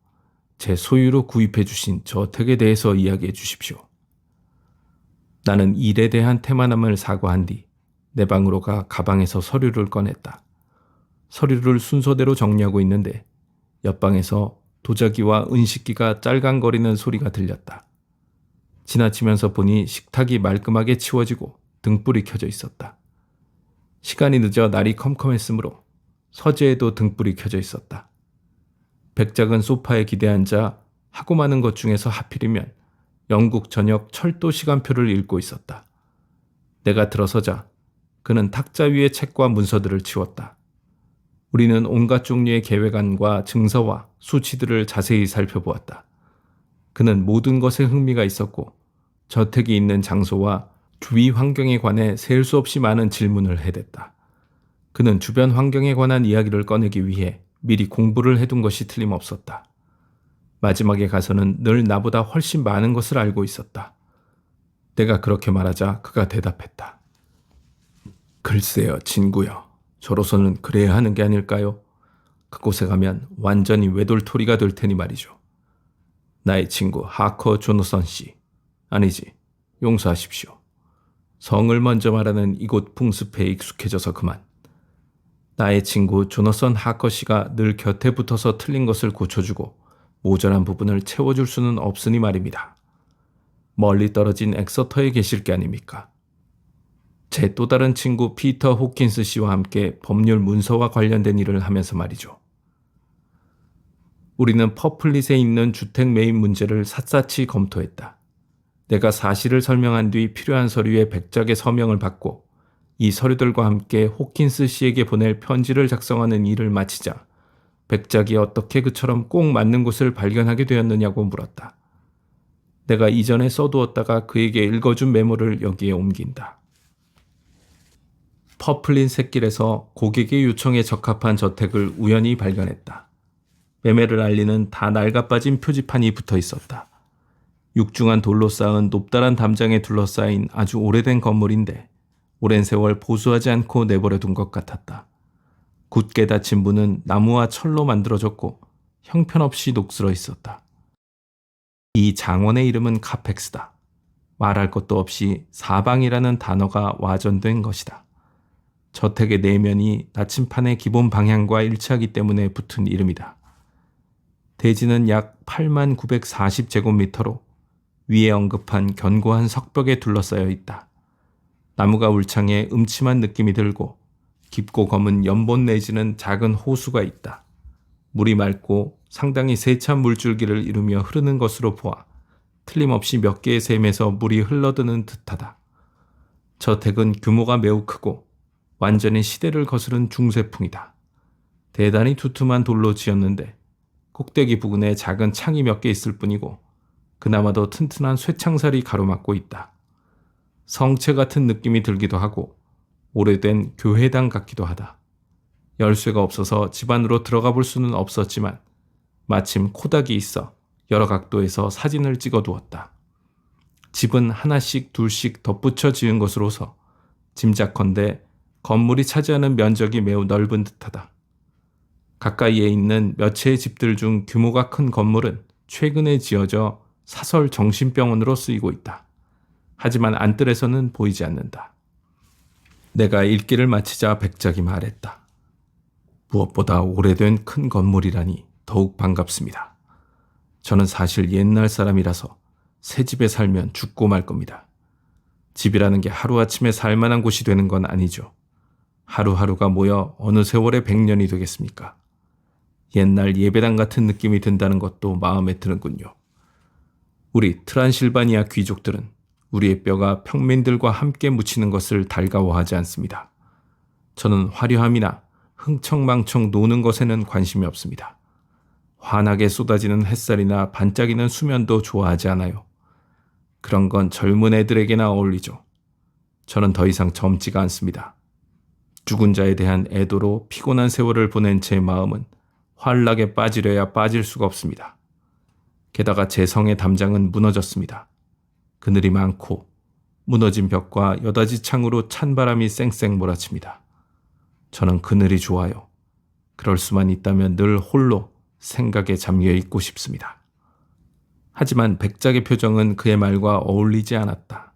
A: 제 소유로 구입해 주신 저택에 대해서 이야기해 주십시오. 나는 일에 대한 태만함을 사과한 뒤 내 방으로 가 가방에서 서류를 꺼냈다. 서류를 순서대로 정리하고 있는데 옆방에서 도자기와 은식기가 짤강거리는 소리가 들렸다. 지나치면서 보니 식탁이 말끔하게 치워지고 등불이 켜져 있었다. 시간이 늦어 날이 컴컴했으므로 서재에도 등불이 켜져 있었다. 백작은 소파에 기대앉아 하고 많은 것 중에서 하필이면 영국 전역 철도 시간표를 읽고 있었다. 내가 들어서자 그는 탁자 위의 책과 문서들을 치웠다. 우리는 온갖 종류의 계획안과 증서와 수치들을 자세히 살펴보았다. 그는 모든 것에 흥미가 있었고 저택이 있는 장소와 주위 환경에 관해 셀 수 없이 많은 질문을 해댔다. 그는 주변 환경에 관한 이야기를 꺼내기 위해 미리 공부를 해둔 것이 틀림없었다. 마지막에 가서는 늘 나보다 훨씬 많은 것을 알고 있었다. 내가 그렇게 말하자 그가 대답했다. 글쎄요, 친구요. 저로서는 그래야 하는 게 아닐까요? 그곳에 가면 완전히 외돌토리가 될 테니 말이죠. 나의 친구 하커 조너선 씨. 아니지, 용서하십시오. 성을 먼저 말하는 이곳 풍습에 익숙해져서 그만. 나의 친구 조너선 하커 씨가 늘 곁에 붙어서 틀린 것을 고쳐주고 모자란 부분을 채워줄 수는 없으니 말입니다. 멀리 떨어진 엑서터에 계실 게 아닙니까? 제 또 다른 친구 피터 호킨스 씨와 함께 법률 문서와 관련된 일을 하면서 말이죠. 우리는 퍼플릿에 있는 주택 매입 문제를 샅샅이 검토했다. 내가 사실을 설명한 뒤 필요한 서류에 백작의 서명을 받고 이 서류들과 함께 호킨스 씨에게 보낼 편지를 작성하는 일을 마치자 백작이 어떻게 그처럼 꼭 맞는 곳을 발견하게 되었느냐고 물었다. 내가 이전에 써두었다가 그에게 읽어준 메모를 여기에 옮긴다. 퍼플린 샛길에서 고객의 요청에 적합한 저택을 우연히 발견했다. 매매를 알리는 다 낡아빠진 표지판이 붙어 있었다. 육중한 돌로 쌓은 높다란 담장에 둘러싸인 아주 오래된 건물인데 오랜 세월 보수하지 않고 내버려둔 것 같았다. 굳게 닫힌 문은 나무와 철로 만들어졌고 형편없이 녹슬어 있었다. 이 장원의 이름은 카펙스다. 말할 것도 없이 사방이라는 단어가 와전된 것이다. 저택의 내면이 나침판의 기본 방향과 일치하기 때문에 붙은 이름이다. 대지는 약 8940제곱미터로 위에 언급한 견고한 석벽에 둘러싸여 있다. 나무가 울창해 음침한 느낌이 들고 깊고 검은 연못 내지는 작은 호수가 있다. 물이 맑고 상당히 세찬 물줄기를 이루며 흐르는 것으로 보아 틀림없이 몇 개의 샘에서 물이 흘러드는 듯하다. 저택은 규모가 매우 크고 완전히 시대를 거스른 중세풍이다. 대단히 두툼한 돌로 지었는데 꼭대기 부근에 작은 창이 몇 개 있을 뿐이고 그나마도 튼튼한 쇠창살이 가로막고 있다. 성체 같은 느낌이 들기도 하고 오래된 교회당 같기도 하다. 열쇠가 없어서 집 안으로 들어가 볼 수는 없었지만 마침 코닥이 있어 여러 각도에서 사진을 찍어 두었다. 집은 하나씩 둘씩 덧붙여 지은 것으로서 짐작컨대 건물이 차지하는 면적이 매우 넓은 듯하다. 가까이에 있는 몇 채의 집들 중 규모가 큰 건물은 최근에 지어져 사설 정신병원으로 쓰이고 있다. 하지만 안뜰에서는 보이지 않는다. 내가 읽기를 마치자 백작이 말했다. 무엇보다 오래된 큰 건물이라니 더욱 반갑습니다. 저는 사실 옛날 사람이라서 새 집에 살면 죽고 말 겁니다. 집이라는 게 하루아침에 살만한 곳이 되는 건 아니죠. 하루하루가 모여 어느 세월에 100년이 되겠습니까? 옛날 예배당 같은 느낌이 든다는 것도 마음에 드는군요. 우리 트란실바니아 귀족들은 우리의 뼈가 평민들과 함께 묻히는 것을 달가워하지 않습니다. 저는 화려함이나 흥청망청 노는 것에는 관심이 없습니다. 환하게 쏟아지는 햇살이나 반짝이는 수면도 좋아하지 않아요. 그런 건 젊은 애들에게나 어울리죠. 저는 더 이상 젊지가 않습니다. 죽은 자에 대한 애도로 피곤한 세월을 보낸 제 마음은 환락에 빠지려야 빠질 수가 없습니다. 게다가 제 성의 담장은 무너졌습니다. 그늘이 많고 무너진 벽과 여닫이 창으로 찬바람이 쌩쌩 몰아칩니다. 저는 그늘이 좋아요. 그럴 수만 있다면 늘 홀로 생각에 잠겨 있고 싶습니다. 하지만 백작의 표정은 그의 말과 어울리지 않았다.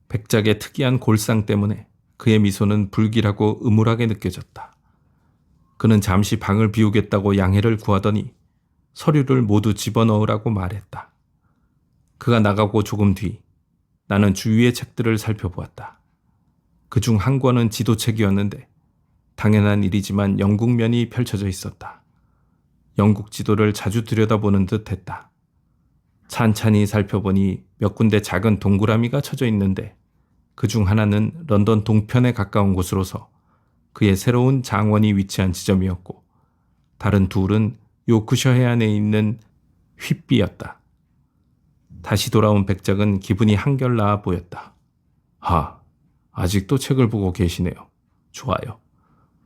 A: 백작의 특이한 골상 때문에 그의 미소는 불길하고 음울하게 느껴졌다. 그는 잠시 방을 비우겠다고 양해를 구하더니 서류를 모두 집어넣으라고 말했다. 그가 나가고 조금 뒤 나는 주위의 책들을 살펴보았다. 그중 한 권은 지도책이었는데 당연한 일이지만 영국면이 펼쳐져 있었다. 영국 지도를 자주 들여다보는 듯 했다. 찬찬히 살펴보니 몇 군데 작은 동그라미가 쳐져 있는데 그중 하나는 런던 동편에 가까운 곳으로서 그의 새로운 장원이 위치한 지점이었고 다른 둘은 요크셔 해안에 있는 휘비였다. 다시 돌아온 백작은 기분이 한결 나아 보였다. 아직도 책을 보고 계시네요. 좋아요.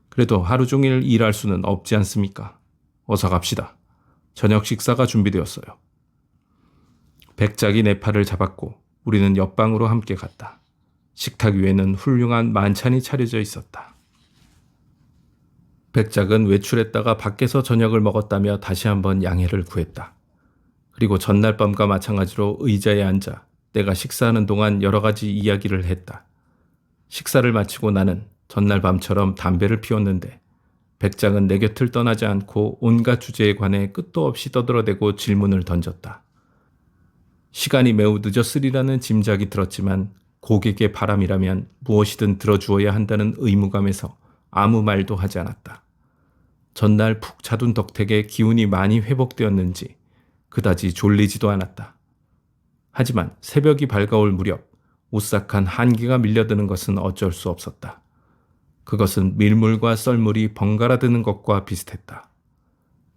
A: 그래도 하루 종일 일할 수는 없지 않습니까? 어서 갑시다. 저녁 식사가 준비되었어요. 백작이 내 팔을 잡았고 우리는 옆방으로 함께 갔다. 식탁 위에는 훌륭한 만찬이 차려져 있었다. 백작은 외출했다가 밖에서 저녁을 먹었다며 다시 한번 양해를 구했다. 그리고 전날 밤과 마찬가지로 의자에 앉아 내가 식사하는 동안 여러 가지 이야기를 했다. 식사를 마치고 나는 전날 밤처럼 담배를 피웠는데 백작은 내 곁을 떠나지 않고 온갖 주제에 관해 끝도 없이 떠들어대고 질문을 던졌다. 시간이 매우 늦었으리라는 짐작이 들었지만 고객의 바람이라면 무엇이든 들어주어야 한다는 의무감에서 아무 말도 하지 않았다. 전날 푹 자둔 덕택에 기운이 많이 회복되었는지 그다지 졸리지도 않았다. 하지만 새벽이 밝아올 무렵 오싹한 한기가 밀려드는 것은 어쩔 수 없었다. 그것은 밀물과 썰물이 번갈아 드는 것과 비슷했다.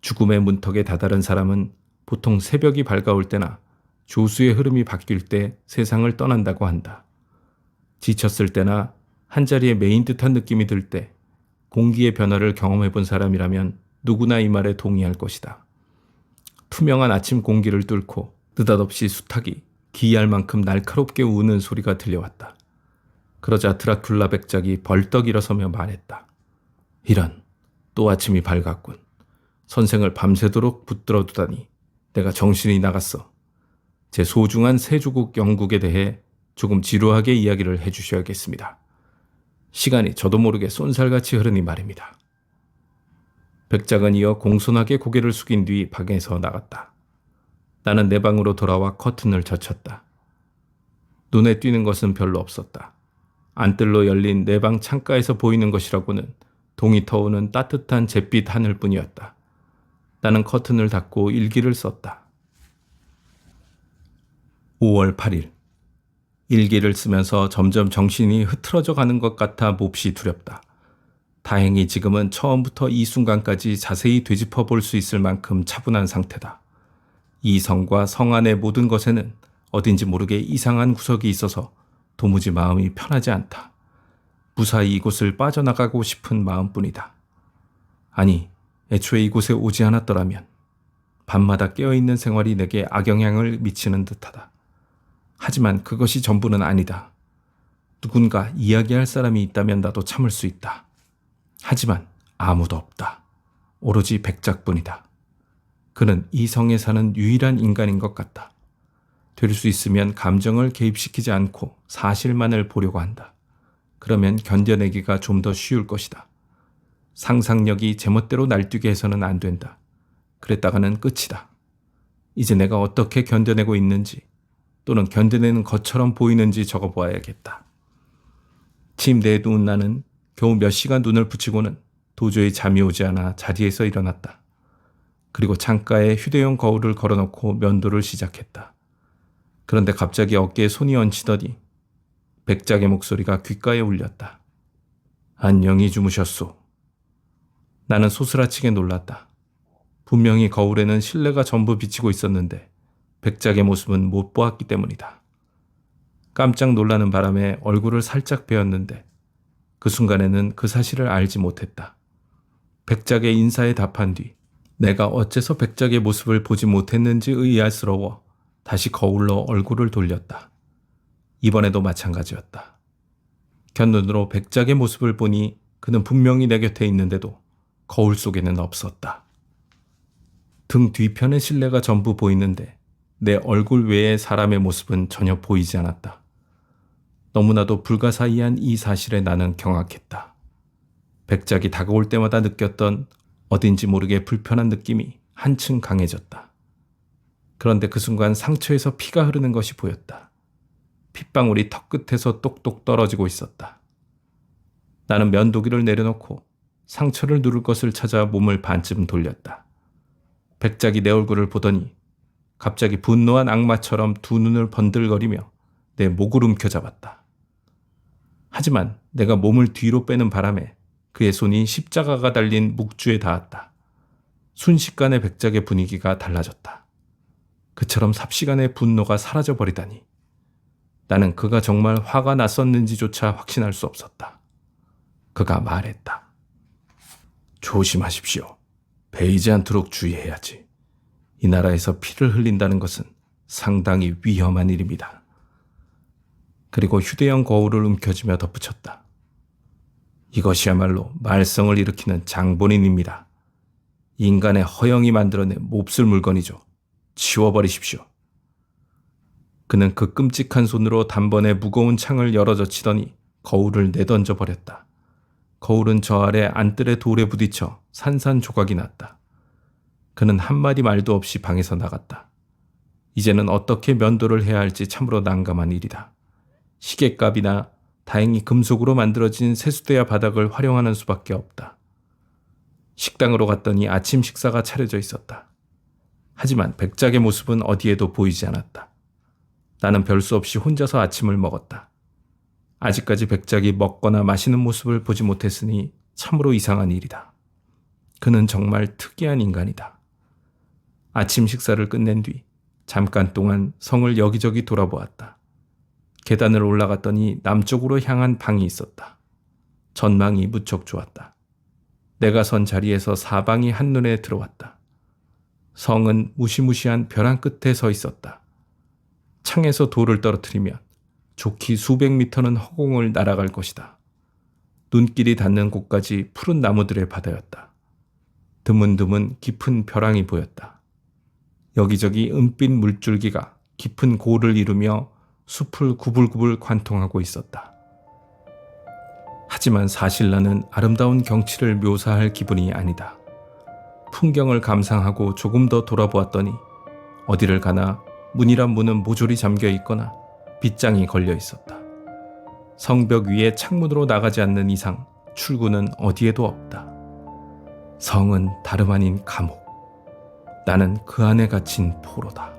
A: 죽음의 문턱에 다다른 사람은 보통 새벽이 밝아올 때나 조수의 흐름이 바뀔 때 세상을 떠난다고 한다. 지쳤을 때나 한자리에 메인 듯한 느낌이 들 때 공기의 변화를 경험해 본 사람이라면 누구나 이 말에 동의할 것이다. 투명한 아침 공기를 뚫고 느닷없이 수탉이 기이할 만큼 날카롭게 우는 소리가 들려왔다. 그러자 드라큘라 백작이 벌떡 일어서며 말했다. 이런, 또 아침이 밝았군. 선생을 밤새도록 붙들어 두다니 내가 정신이 나갔어. 제 소중한 세조국 영국에 대해 조금 지루하게 이야기를 해주셔야겠습니다. 시간이 저도 모르게 쏜살같이 흐르니 말입니다. 백작은 이어 공손하게 고개를 숙인 뒤 방에서 나갔다. 나는 내 방으로 돌아와 커튼을 젖혔다. 눈에 띄는 것은 별로 없었다. 안뜰로 열린 내 방 창가에서 보이는 것이라고는 동이 터오는 따뜻한 잿빛 하늘뿐이었다. 나는 커튼을 닫고 일기를 썼다. 5월 8일. 일기를 쓰면서 점점 정신이 흐트러져 가는 것 같아 몹시 두렵다. 다행히 지금은 처음부터 이 순간까지 자세히 되짚어 볼 수 있을 만큼 차분한 상태다. 이 성과 성 안의 모든 것에는 어딘지 모르게 이상한 구석이 있어서 도무지 마음이 편하지 않다. 무사히 이곳을 빠져나가고 싶은 마음뿐이다. 아니, 애초에 이곳에 오지 않았더라면 밤마다 깨어있는 생활이 내게 악영향을 미치는 듯하다. 하지만 그것이 전부는 아니다. 누군가 이야기할 사람이 있다면 나도 참을 수 있다. 하지만 아무도 없다. 오로지 백작뿐이다. 그는 이 성에 사는 유일한 인간인 것 같다. 될 수 있으면 감정을 개입시키지 않고 사실만을 보려고 한다. 그러면 견뎌내기가 좀 더 쉬울 것이다. 상상력이 제멋대로 날뛰게 해서는 안 된다. 그랬다가는 끝이다. 이제 내가 어떻게 견뎌내고 있는지 또는 견뎌내는 것처럼 보이는지 적어보아야겠다. 침대에 누운 나는 겨우 몇 시간 눈을 붙이고는 도저히 잠이 오지 않아 자리에서 일어났다. 그리고 창가에 휴대용 거울을 걸어놓고 면도를 시작했다. 그런데 갑자기 어깨에 손이 얹히더니 백작의 목소리가 귓가에 울렸다. 안녕히 주무셨소. 나는 소스라치게 놀랐다. 분명히 거울에는 실내가 전부 비치고 있었는데 백작의 모습은 못 보았기 때문이다. 깜짝 놀라는 바람에 얼굴을 살짝 베었는데 그 순간에는 그 사실을 알지 못했다. 백작의 인사에 답한 뒤 내가 어째서 백작의 모습을 보지 못했는지 의아스러워 다시 거울로 얼굴을 돌렸다. 이번에도 마찬가지였다. 곁눈으로 백작의 모습을 보니 그는 분명히 내 곁에 있는데도 거울 속에는 없었다. 등 뒤편의 실내가 전부 보이는데 내 얼굴 외의 사람의 모습은 전혀 보이지 않았다. 너무나도 불가사의한 이 사실에 나는 경악했다. 백작이 다가올 때마다 느꼈던 어딘지 모르게 불편한 느낌이 한층 강해졌다. 그런데 그 순간 상처에서 피가 흐르는 것이 보였다. 핏방울이 턱 끝에서 똑똑 떨어지고 있었다. 나는 면도기를 내려놓고 상처를 누를 것을 찾아 몸을 반쯤 돌렸다. 백작이 내 얼굴을 보더니 갑자기 분노한 악마처럼 두 눈을 번들거리며 내 목을 움켜잡았다. 하지만 내가 몸을 뒤로 빼는 바람에 그의 손이 십자가가 달린 묵주에 닿았다. 순식간에 백작의 분위기가 달라졌다. 그처럼 삽시간에 분노가 사라져버리다니. 나는 그가 정말 화가 났었는지조차 확신할 수 없었다. 그가 말했다. 조심하십시오. 베이지 않도록 주의해야지. 이 나라에서 피를 흘린다는 것은 상당히 위험한 일입니다. 그리고 휴대용 거울을 움켜쥐며 덧붙였다. 이것이야말로 말썽을 일으키는 장본인입니다. 인간의 허영이 만들어낸 몹쓸 물건이죠. 치워버리십시오. 그는 그 끔찍한 손으로 단번에 무거운 창을 열어젖히더니 거울을 내던져 버렸다. 거울은 저 아래 안뜰의 돌에 부딪혀 산산조각이 났다. 그는 한마디 말도 없이 방에서 나갔다. 이제는 어떻게 면도를 해야 할지 참으로 난감한 일이다. 시계값이나 다행히 금속으로 만들어진 세수대야 바닥을 활용하는 수밖에 없다. 식당으로 갔더니 아침 식사가 차려져 있었다. 하지만 백작의 모습은 어디에도 보이지 않았다. 나는 별수 없이 혼자서 아침을 먹었다. 아직까지 백작이 먹거나 마시는 모습을 보지 못했으니 참으로 이상한 일이다. 그는 정말 특이한 인간이다. 아침 식사를 끝낸 뒤 잠깐 동안 성을 여기저기 돌아보았다. 계단을 올라갔더니 남쪽으로 향한 방이 있었다. 전망이 무척 좋았다. 내가 선 자리에서 사방이 한눈에 들어왔다. 성은 무시무시한 벼랑 끝에 서 있었다. 창에서 돌을 떨어뜨리면 좋기 수백 미터는 허공을 날아갈 것이다. 눈길이 닿는 곳까지 푸른 나무들의 바다였다. 드문드문 깊은 벼랑이 보였다. 여기저기 은빛 물줄기가 깊은 고를 이루며 숲을 구불구불 관통하고 있었다. 하지만 사실 나는 아름다운 경치를 묘사할 기분이 아니다. 풍경을 감상하고 조금 더 돌아보았더니 어디를 가나 문이란 문은 모조리 잠겨 있거나 빗장이 걸려 있었다. 성벽 위에 창문으로 나가지 않는 이상 출구는 어디에도 없다. 성은 다름 아닌 감옥. 나는 그 안에 갇힌 포로다.